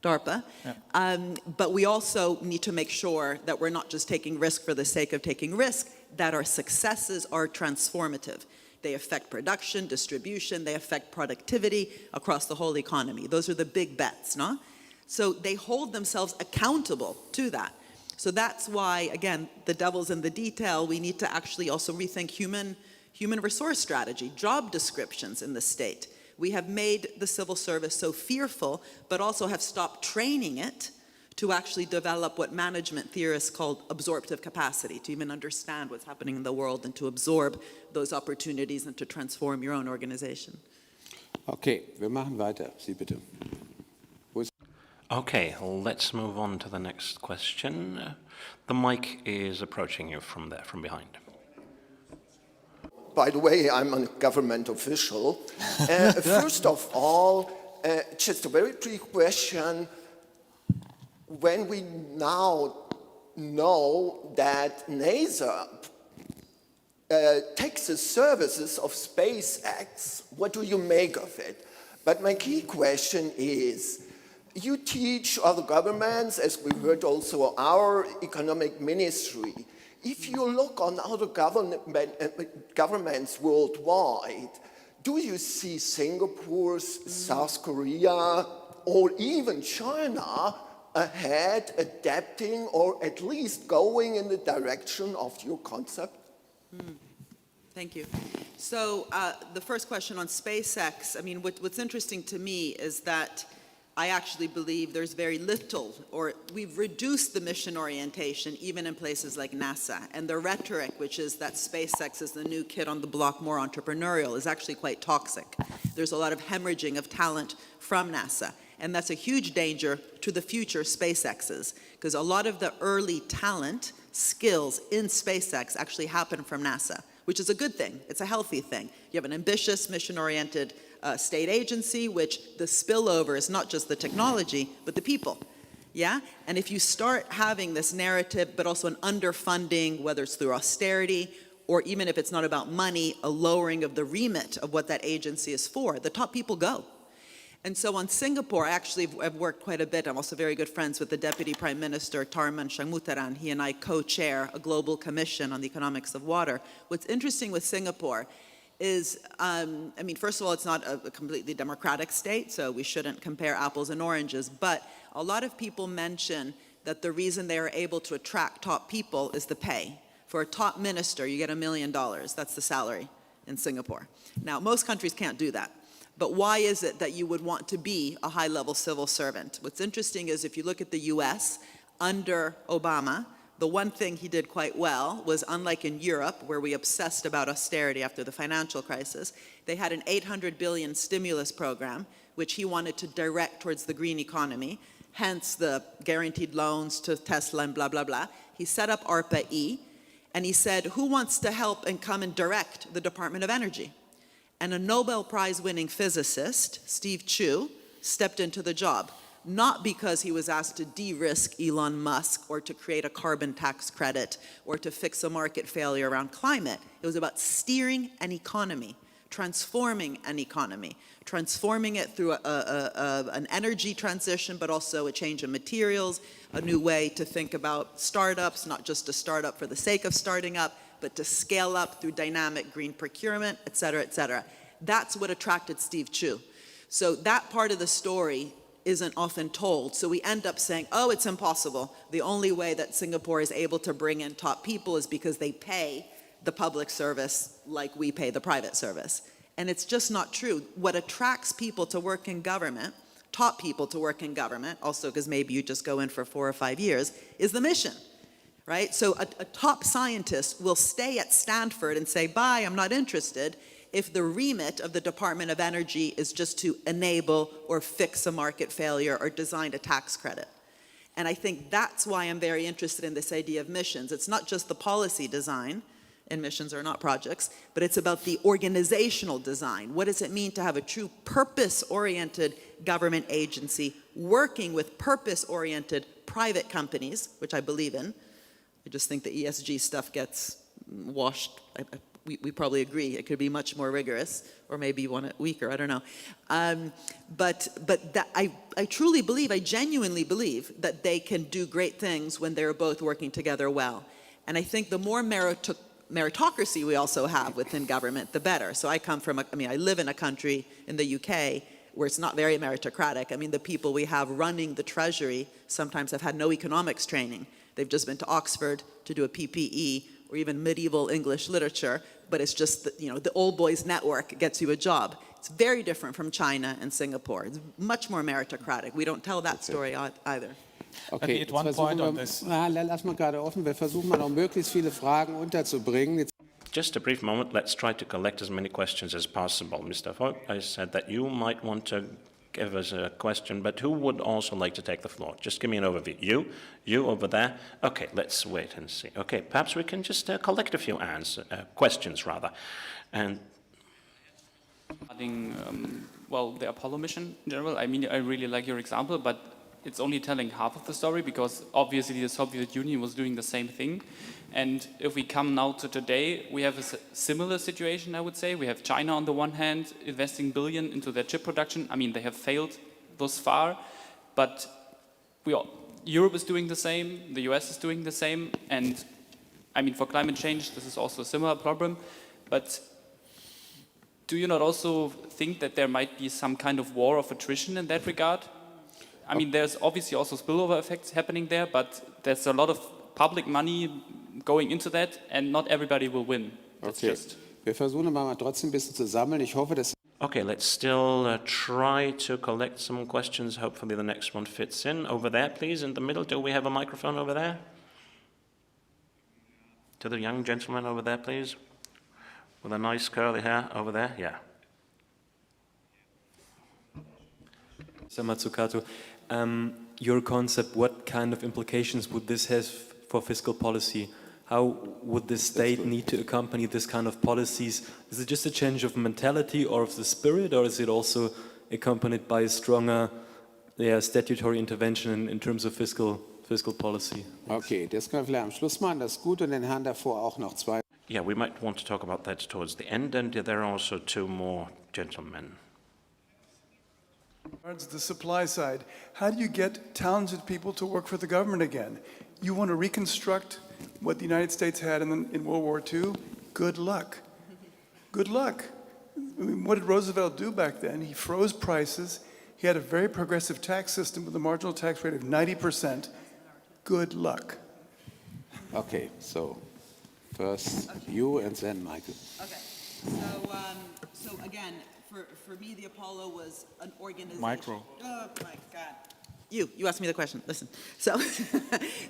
DARPA. Yeah. But we also need to make sure that we're not just taking risk for the sake of taking risk, that our successes are transformative. They affect production, distribution, they affect productivity across the whole economy. Those are the big bets, no? So they hold themselves accountable to that. So that's why, again, the devil's in the detail. We need to actually also rethink human resource strategy, job descriptions in the state. We have made the civil service so fearful, but also have stopped training it to actually develop what management theorists call absorptive capacity, to even understand what's happening in the world and to absorb those opportunities and to transform your own organization. Okay, wir machen weiter. Sie bitte. Okay, let's move on to the next question. The mic is approaching you from there, from behind. By the way, I'm a government official. First of all, just a very brief question. When we now know that NASA takes the services of SpaceX, what do you make of it? But my key question is, you teach other governments, as we heard also our economic ministry. If you look on other governments worldwide, do you see Singapore's, South Korea, or even China ahead, adapting, or at least going in the direction of your concept? Thank you. So the first question on SpaceX, I mean, what's interesting to me is that I actually believe there's very little, or we've reduced the mission orientation even in places like NASA. And the rhetoric, which is that SpaceX is the new kid on the block, more entrepreneurial, is actually quite toxic. There's a lot of hemorrhaging of talent from NASA. And that's a huge danger to the future SpaceXs, because a lot of the early talent skills in SpaceX actually happen from NASA, which is a good thing. It's a healthy thing. You have an ambitious, mission-oriented state agency, which the spillover is not just the technology, but the people. Yeah? And if you start having this narrative, but also an underfunding, whether it's through austerity, or even if it's not about money, a lowering of the remit of what that agency is for, the top people go. And so on Singapore, I've worked quite a bit. I'm also very good friends with the Deputy Prime Minister, Tharman Shanmugaratnam. He and I co-chair a global commission on the economics of water. What's interesting with Singapore is, first of all, it's not a completely democratic state, so we shouldn't compare apples and oranges, but a lot of people mention that the reason they are able to attract top people is the pay. For a top minister, you get $1 million. That's the salary in Singapore. Now, most countries can't do that. But why is it that you would want to be a high-level civil servant? What's interesting is if you look at the US, under Obama, the one thing he did quite well was, unlike in Europe, where we obsessed about austerity after the financial crisis, they had an $800 billion stimulus program, which he wanted to direct towards the green economy, hence the guaranteed loans to Tesla and blah, blah, blah. He set up ARPA-E, and he said, who wants to help and come and direct the Department of Energy? And a Nobel Prize-winning physicist, Steve Chu, stepped into the job, not because he was asked to de-risk Elon Musk or to create a carbon tax credit or to fix a market failure around climate. It was about steering an economy, transforming an economy, transforming it through an energy transition, but also a change in materials, a new way to think about startups, not just a startup for the sake of starting up, but to scale up through dynamic green procurement, et cetera, et cetera. That's what attracted Steve Chu. So that part of the story isn't often told. So we end up saying, oh, it's impossible. The only way that Singapore is able to bring in top people is because they pay the public service like we pay the private service. And it's just not true. What attracts people to work in government, top people to work in government, also because maybe you just go in for 4 or 5 years, is the mission. Right? So a top scientist will stay at Stanford and say, bye, I'm not interested, if the remit of the Department of Energy is just to enable or fix a market failure or design a tax credit. And I think that's why I'm very interested in this idea of missions. It's not just the policy design, and missions are not projects, but it's about the organizational design. What does it mean to have a true purpose-oriented government agency working with purpose-oriented private companies, which I believe in? I just think the ESG stuff gets washed. We probably agree it could be much more rigorous, or maybe you want it weaker, I don't know. But that I truly believe, I genuinely believe that they can do great things when they're both working together well. And I think the more meritocracy we also have within government, the better. So I come from, I live in a country in the UK where it's not very meritocratic. I mean, the people we have running the Treasury sometimes have had no economics training. They've just been to Oxford to do a PPE or even medieval English literature, but it's just, the old boys network gets you a job. It's very different from China and Singapore. It's much more meritocratic. We don't tell that story either. Okay, at one point on this. Lass mal gerade offen, wir versuchen mal noch möglichst viele Fragen unterzubringen. Jetzt Just a brief moment. Let's try to collect as many questions as possible. Mr. Vogt, I said that you might want to give us a question, but who would also like to take the floor? Just give me an overview. You over there. Okay, let's wait and see. Okay, perhaps we can just collect a few questions, rather. And regarding, the Apollo mission in general, I really like your example, but it's only telling half of the story, because obviously the Soviet Union was doing the same thing. And if we come now to today, we have a similar situation, I would say. We have China on the one hand investing billion into their chip production. They have failed thus far, but Europe is doing the same, the US is doing the same, and for climate change, this is also a similar problem. But do you not also think that there might be some kind of war of attrition in that regard? There's obviously also spillover effects happening there, but there's a lot of public money going into that, and not everybody will win. Okay. Wir versuchen aber mal trotzdem ein bisschen zu sammeln. Ich hoffe, dass okay, let's still try to collect some questions. Hopefully the next one fits in. Over there, please, in the middle. Do we have a microphone over there? To the young gentleman over there, please. With a nice curly hair over there. Yeah. Mr. Mazzucato, your concept, what kind of implications would this have for fiscal policy? How would the state need to accompany this kind of policies? Is it just a change of mentality or of the spirit, or is it also accompanied by a stronger statutory intervention in terms of fiscal policy? Okay, das können wir vielleicht am Schluss machen, das ist gut, und den Herrn davor auch noch zwei. Yeah, we might want to talk about that towards the end, and there are also two more gentlemen. regards to the supply side, how do you get talented people to work for the government again? You want to reconstruct what the United States had in World War II? Good luck. Good luck. I mean, what did Roosevelt do back then? He froze prices. He had a very progressive tax system with a marginal tax rate of 90%. Good luck. Okay, so first you and then Michael. Okay, so again, for me, the Apollo was an organization. Micro. Oh my God. You asked me the question, listen. So,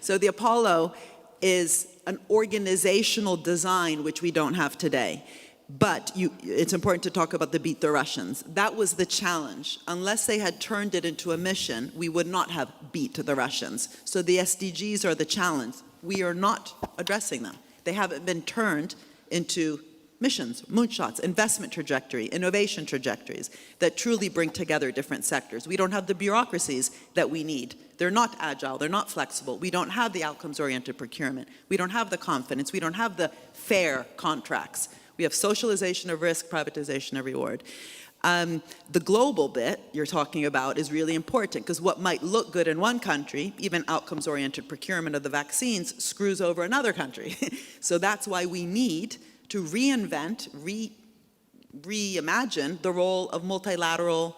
so the Apollo is an organizational design which we don't have today. But it's important to talk about the Beat the Russians. That was the challenge. Unless they had turned it into a mission, we would not have beat the Russians. So the SDGs are the challenge. We are not addressing them. They haven't been turned into missions, moonshots, investment trajectory, innovation trajectories that truly bring together different sectors. We don't have the bureaucracies that we need. They're not agile, they're not flexible. We don't have the outcomes-oriented procurement. We don't have the confidence. We don't have the fair contracts. We have socialization of risk, privatization of reward. The global bit you're talking about is really important because what might look good in one country, even outcomes-oriented procurement of the vaccines, screws over another country. So that's why we need to reinvent, reimagine the role of multilateral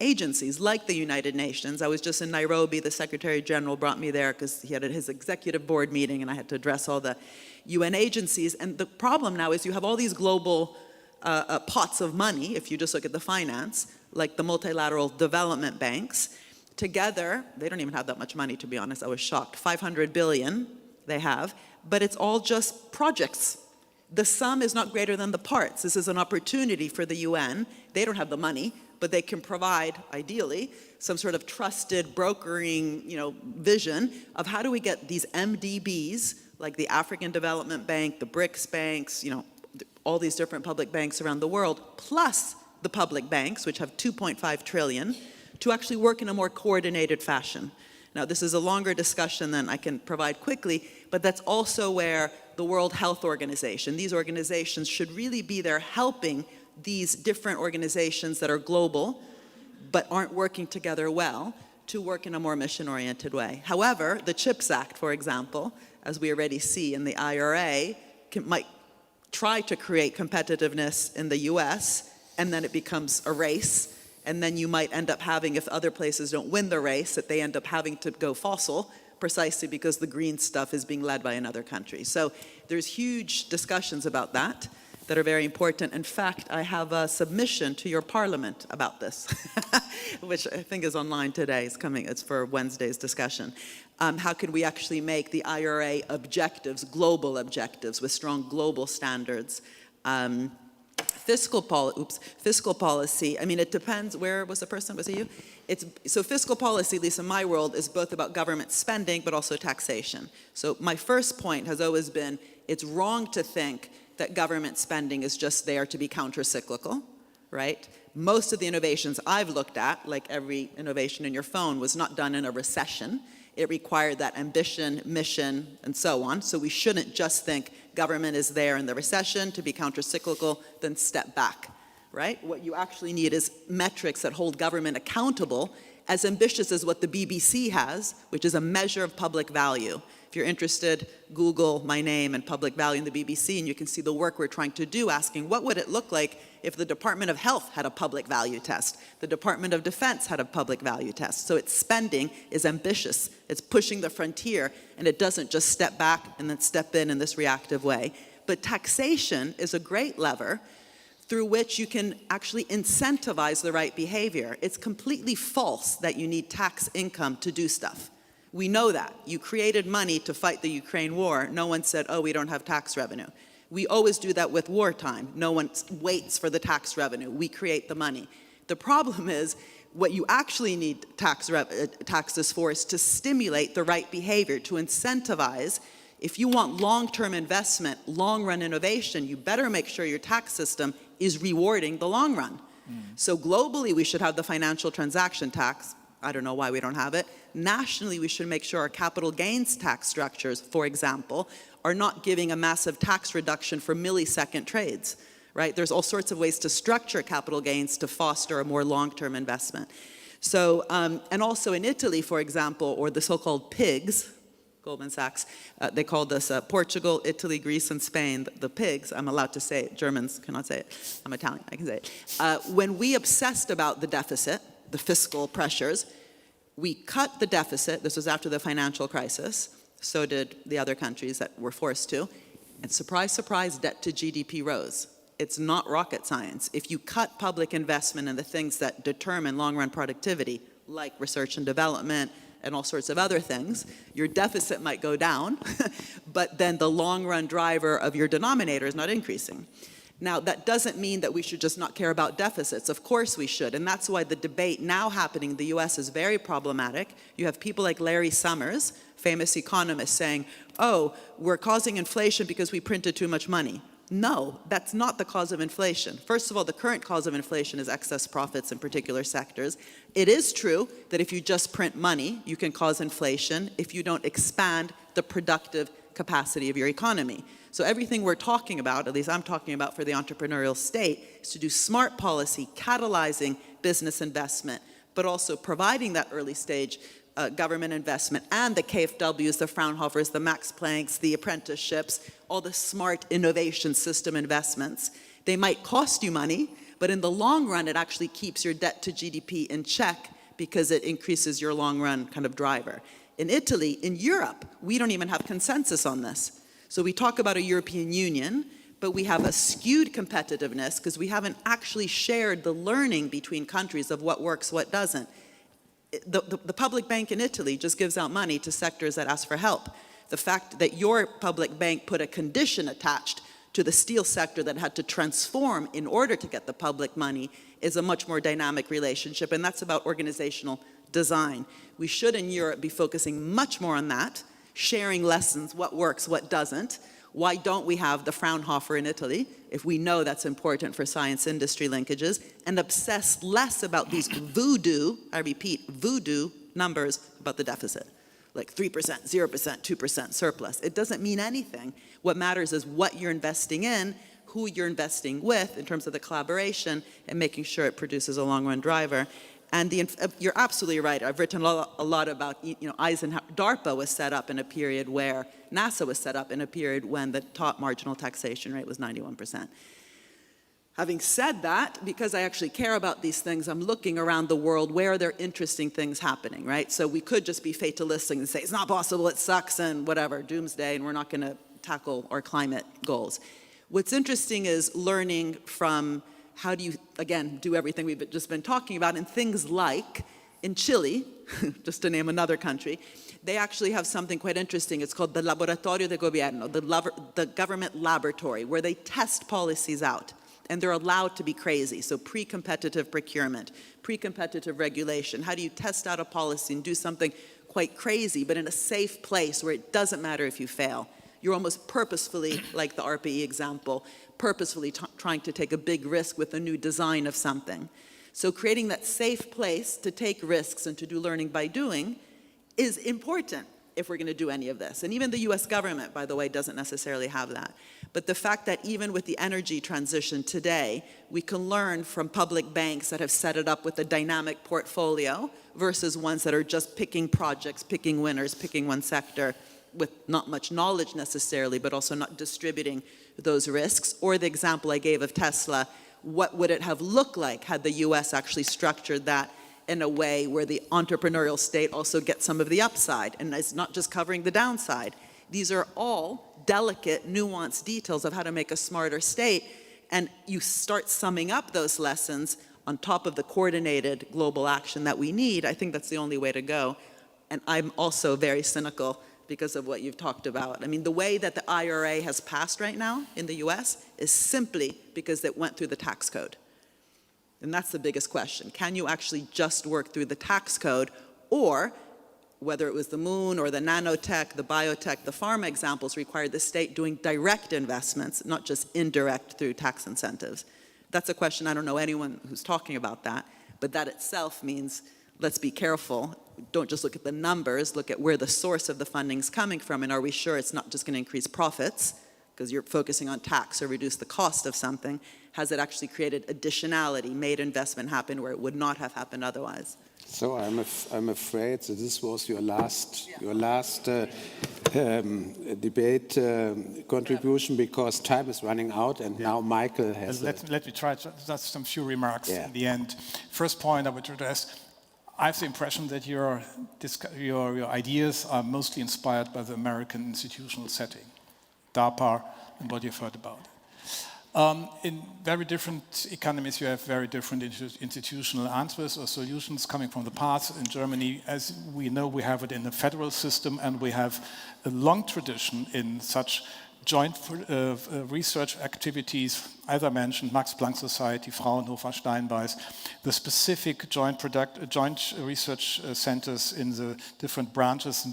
agencies like the United Nations. I was just in Nairobi. The Secretary General brought me there because he had his executive board meeting and I had to address all the UN agencies. And the problem now is you have all these global pots of money, if you just look at the finance, like the multilateral development banks. Together, they don't even have that much money, to be honest. I was shocked. 500 billion they have, but it's all just projects. The sum is not greater than the parts. This is an opportunity for the UN. They don't have the money, but they can provide, ideally, some sort of trusted brokering, vision of how do we get these MDBs, like the African Development Bank, the BRICS banks, all these different public banks around the world, plus the public banks, which have 2.5 trillion, to actually work in a more coordinated fashion. Now, this is a longer discussion than I can provide quickly, but that's also where the World Health Organization, these organizations should really be there helping these different organizations that are global, but aren't working together well, to work in a more mission-oriented way. However, the CHIPS Act, for example, as we already see in the IRA, might try to create competitiveness in the US, and then it becomes a race, and then you might end up having, if other places don't win the race, that they end up having to go fossil, precisely because the green stuff is being led by another country. So there's huge discussions about that are very important. In fact, I have a submission to your parliament about this, which I think is online today. It's for Wednesday's discussion. How can we actually make the IRA objectives, global objectives, with strong global standards? Fiscal policy, I mean, it depends. Where was the person? Was it you? So fiscal policy, at least in my world, is both about government spending, but also taxation. So my first point has always been, it's wrong to think that government spending is just there to be counter-cyclical, right? Most of the innovations I've looked at, like every innovation in your phone, was not done in a recession. It required that ambition, mission, and so on. So we shouldn't just think government is there in the recession to be counter-cyclical, then step back, right? What you actually need is metrics that hold government accountable, as ambitious as what the BBC has, which is a measure of public value. If you're interested, Google my name and public value in the BBC, and you can see the work we're trying to do, asking what would it look like if the Department of Health had a public value test, the Department of Defense had a public value test. So its spending is ambitious, it's pushing the frontier, and it doesn't just step back and then step in this reactive way. But taxation is a great lever through which you can actually incentivize the right behavior. It's completely false that you need tax income to do stuff. We know that. You created money to fight the Ukraine war. No one said, oh, we don't have tax revenue. We always do that with wartime. No one waits for the tax revenue. We create the money. The problem is, what you actually need taxes for is to stimulate the right behavior, to incentivize. If you want long-term investment, long-run innovation, you better make sure your tax system is rewarding the long run. So globally, we should have the financial transaction tax. I don't know why we don't have it. Nationally, we should make sure our capital gains tax structures, for example, are not giving a massive tax reduction for millisecond trades, right? There's all sorts of ways to structure capital gains to foster a more long-term investment. So, and also in Italy, for example, or the so-called pigs, Goldman Sachs, they called us Portugal, Italy, Greece, and Spain, the pigs. I'm allowed to say it. Germans cannot say it. I'm Italian, I can say it. When we obsessed about the deficit, the fiscal pressures, we cut the deficit. This was after the financial crisis. So did the other countries that were forced to. And surprise, surprise, debt to GDP rose. It's not rocket science. If you cut public investment in the things that determine long-run productivity, like research and development and all sorts of other things, your deficit might go down, but then the long-run driver of your denominator is not increasing. Now, that doesn't mean that we should just not care about deficits. Of course we should, and that's why the debate now happening in the US is very problematic. You have people like Larry Summers, famous economist, saying, oh, we're causing inflation because we printed too much money. No, that's not the cause of inflation. First of all, the current cause of inflation is excess profits in particular sectors. It is true that if you just print money, you can cause inflation if you don't expand the productive capacity of your economy. So everything we're talking about, at least I'm talking about for the entrepreneurial state, is to do smart policy, catalyzing business investment, but also providing that early stage government investment and the KfWs, the Fraunhofers, the Max Plancks, the apprenticeships, all the smart innovation system investments. They might cost you money, but in the long run, it actually keeps your debt to GDP in check because it increases your long run kind of driver. In Italy, in Europe, we don't even have consensus on this. So we talk about a European Union, but we have a skewed competitiveness because we haven't actually shared the learning between countries of what works, what doesn't. The public bank in Italy just gives out money to sectors that ask for help. The fact that your public bank put a condition attached to the steel sector that had to transform in order to get the public money is a much more dynamic relationship, and that's about organizational design. We should in Europe be focusing much more on that, sharing lessons, what works, what doesn't. Why don't we have the Fraunhofer in Italy, if we know that's important for science-industry linkages, and obsess less about these voodoo, I repeat, voodoo numbers about the deficit, like 3%, 0%, 2% surplus. It doesn't mean anything. What matters is what you're investing in, who you're investing with in terms of the collaboration, and making sure it produces a long-run driver. And you're absolutely right. I've written a lot about, Eisenhower. DARPA was set up in a period where NASA was set up in a period when the top marginal taxation rate was 91%. Having said that, because I actually care about these things, I'm looking around the world where are there interesting things happening, right? So we could just be fatalistic and say, it's not possible, it sucks, and whatever, doomsday, and we're not going to tackle our climate goals. What's interesting is learning from how do you, again, do everything we've just been talking about, and things like, in Chile, just to name another country, they actually have something quite interesting. It's called the Laboratorio de Gobierno, the government laboratory, where they test policies out. And they're allowed to be crazy, so pre-competitive procurement, pre-competitive regulation. How do you test out a policy and do something quite crazy, but in a safe place where it doesn't matter if you fail? You're almost purposefully, like the RPE example, purposefully trying to take a big risk with a new design of something. So creating that safe place to take risks and to do learning by doing is important if we're going to do any of this. And even the US government, by the way, doesn't necessarily have that. But the fact that even with the energy transition today, we can learn from public banks that have set it up with a dynamic portfolio versus ones that are just picking projects, picking winners, picking one sector with not much knowledge necessarily, but also not distributing those risks. Or the example I gave of Tesla, what would it have looked like had the US actually structured that in a way where the entrepreneurial state also gets some of the upside and is not just covering the downside. These are all delicate, nuanced details of how to make a smarter state, and you start summing up those lessons on top of the coordinated global action that we need. I think that's the only way to go. And I'm also very cynical because of what you've talked about. I mean, the way that the IRA has passed right now in the US is simply because it went through the tax code. And that's the biggest question. Can you actually just work through the tax code, or whether it was the moon or the nanotech, the biotech, the pharma examples required the state doing direct investments, not just indirect through tax incentives? That's a question. I don't know anyone who's talking about that, but that itself means let's be careful. Don't just look at the numbers, look at where the source of the funding's coming from, and are we sure it's not just going to increase profits, because you're focusing on tax or reduce the cost of something, has it actually created additionality, made investment happen where it would not have happened otherwise? So I'm afraid that this was your last debate contribution because time is running out, and now Michael has. Let me try just some few remarks Yeah. at the end. First point I would address. I have the impression that your ideas are mostly inspired by the American institutional setting, DARPA, and what you've heard about. In very different economies, you have very different institutional answers or solutions coming from the past. In Germany, as we know, we have it in the federal system, and we have a long tradition in such joint research activities. As I mentioned, Max Planck Society, Fraunhofer, Steinbeis, the specific joint research centers in the different branches,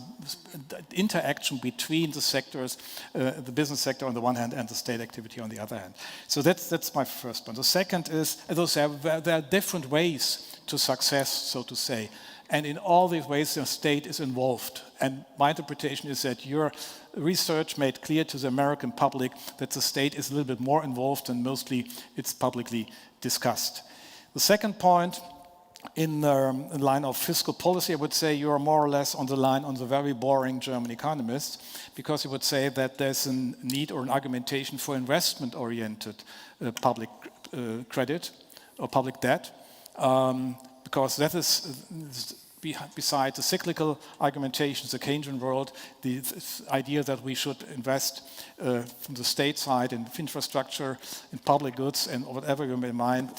interaction between the sectors, the business sector on the one hand and the state activity on the other hand. So that's my first point. The second is, there are different ways to success, so to say. And in all these ways, the state is involved. And my interpretation is that your research made clear to the American public that the state is a little bit more involved and mostly it's publicly discussed. The second point, in the line of fiscal policy, I would say you are more or less on the line on the very boring German economists, because you would say that there's a need or an argumentation for investment-oriented public credit or public debt, because that is, besides the cyclical argumentations, the Keynesian world, the idea that we should invest from the state side in infrastructure, in public goods, and whatever you may mind,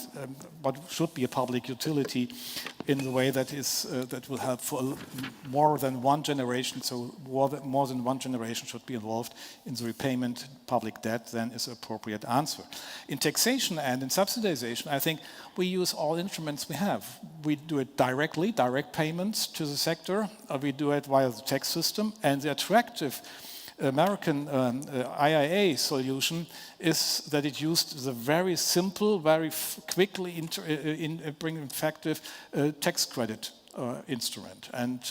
what should be a public utility in the way that is that will help for more than one generation. So more than one generation should be involved in the repayment public debt, then is an appropriate answer. In taxation and in subsidization, I think we use all instruments we have. We do it directly, direct payments to the sector, or we do it via the tax system, and the attractive American IIA solution is that it used the very simple, very quickly effective tax credit instrument. And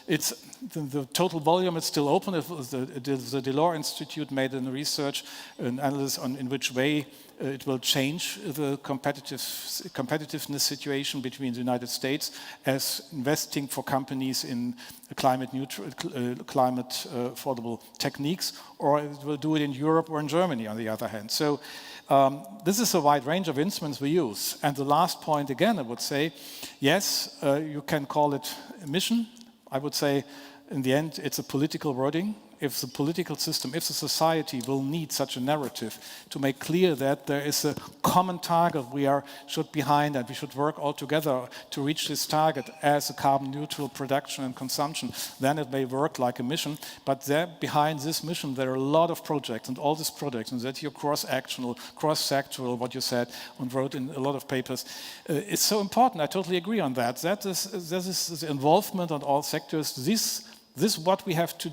it's the total volume is still open. The Delors Institute made a research, an analysis on in which way it will change the competitiveness situation between the United States as investing for companies in climate neutral, climate affordable techniques, or it will do it in Europe or in Germany on the other hand. So this is a wide range of instruments we use. And the last point again, I would say, yes, you can call it a mission. I would say in the end, it's a political wording. If the political system, if the society will need such a narrative to make clear that there is a common target we should behind and we should work all together to reach this target as a carbon neutral production and consumption, then it may work like a mission. But there, behind this mission, there are a lot of projects, and all these projects, and that you're cross-actional, cross-sectoral, what you said and wrote in a lot of papers, is so important. I totally agree on that. That is the involvement on all sectors. This is what we have to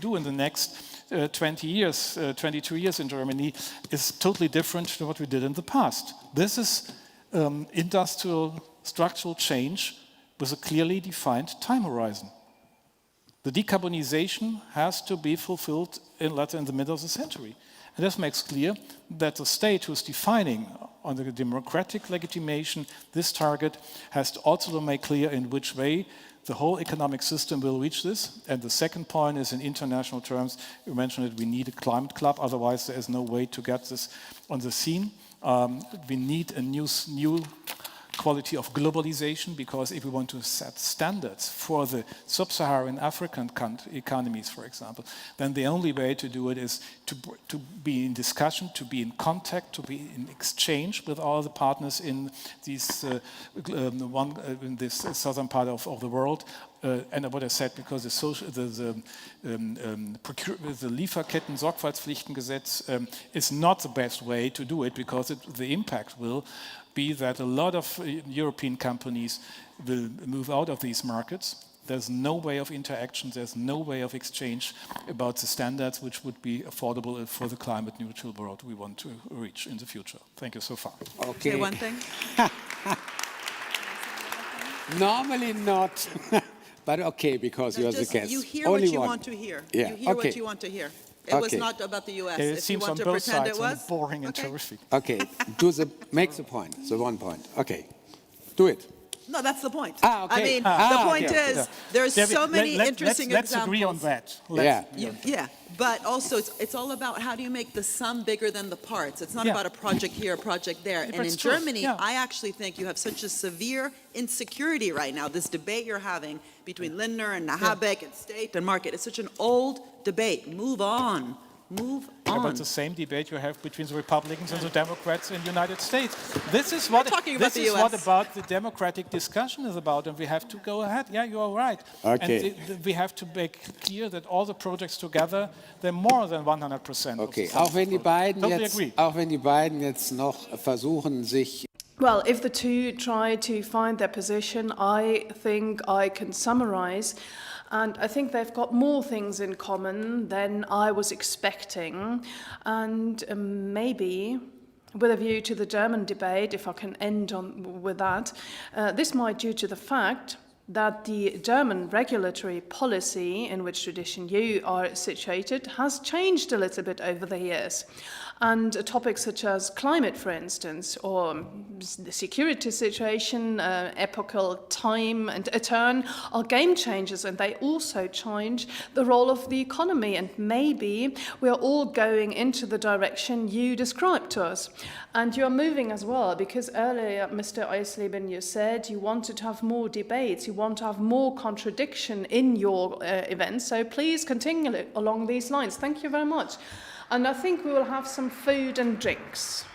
do in the next 20 years, 22 years in Germany, is totally different to what we did in the past. This is industrial structural change with a clearly defined time horizon. The decarbonization has to be fulfilled in the middle of the century. And this makes clear that the state who's defining on the democratic legitimation this target has to also make clear in which way the whole economic system will reach this. And the second point is in international terms, you mentioned it, we need a climate club, otherwise there is no way to get this on the scene. We need a new quality of globalization, because if we want to set standards for the sub-Saharan African economies, for example, then the only way to do it is to be in discussion, to be in contact, to be in exchange with all the partners in these in this southern part of the world. And what I said, because the Lieferketten-Sorgfaltspflichtengesetz is not the best way to do it, because the impact will be that a lot of European companies will move out of these markets. There's no way of interaction, there's no way of exchange about the standards which would be affordable for the climate neutral world we want to reach in the future. Thank you so far. Okay. Say one thing? Normally not, but okay, because you're the guest. You hear Only what you one. want to hear. Yeah. You hear Okay. what you want to hear. It was Okay. not about the US. It If you seems want on to both pretend sides it was. boring and Okay. terrific. Okay, make the point, the one point. Okay, do it. No, that's the point. Ah, okay. I mean, Ah, the okay, point okay. is, there's David, so many interesting let's examples. agree on that. Yeah. Yeah, but also it's all about how do you make the sum bigger than the parts. It's not Yeah. about a project here, a project there. but And in it's true, Germany, yeah. I actually think you have such a severe insecurity right now. This debate you're having between Lindner and Habeck and state and market, it's such an old debate. Move on. Move on. About the same debate you have between the Republicans and the Democrats in the United States. This is what talking about this the is what US. about the democratic discussion is about, and we have to go ahead. Yeah, you are right. Okay. And we have to make clear that all the projects together, they're more than 100%. of Okay, the auch wenn die Totally beiden agree. jetzt noch versuchen, sich Well, if the two try to find their position, I think I can summarize. And I think they've got more things in common than I was expecting. And maybe, with a view to the German debate, if I can end on with that, this might due to the fact that the German regulatory policy, in which tradition you are situated, has changed a little bit over the years. And topics such as climate, for instance, or the security situation, epochal time and a turn are game changers, and they also change the role of the economy. And maybe we are all going into the direction you described to us. And you're moving as well, because earlier, Mr. Eisleben, you said you wanted to have more debates, you want to have more contradiction in your events. So please continue along these lines. Thank you very much. And I think we will have some food and drinks.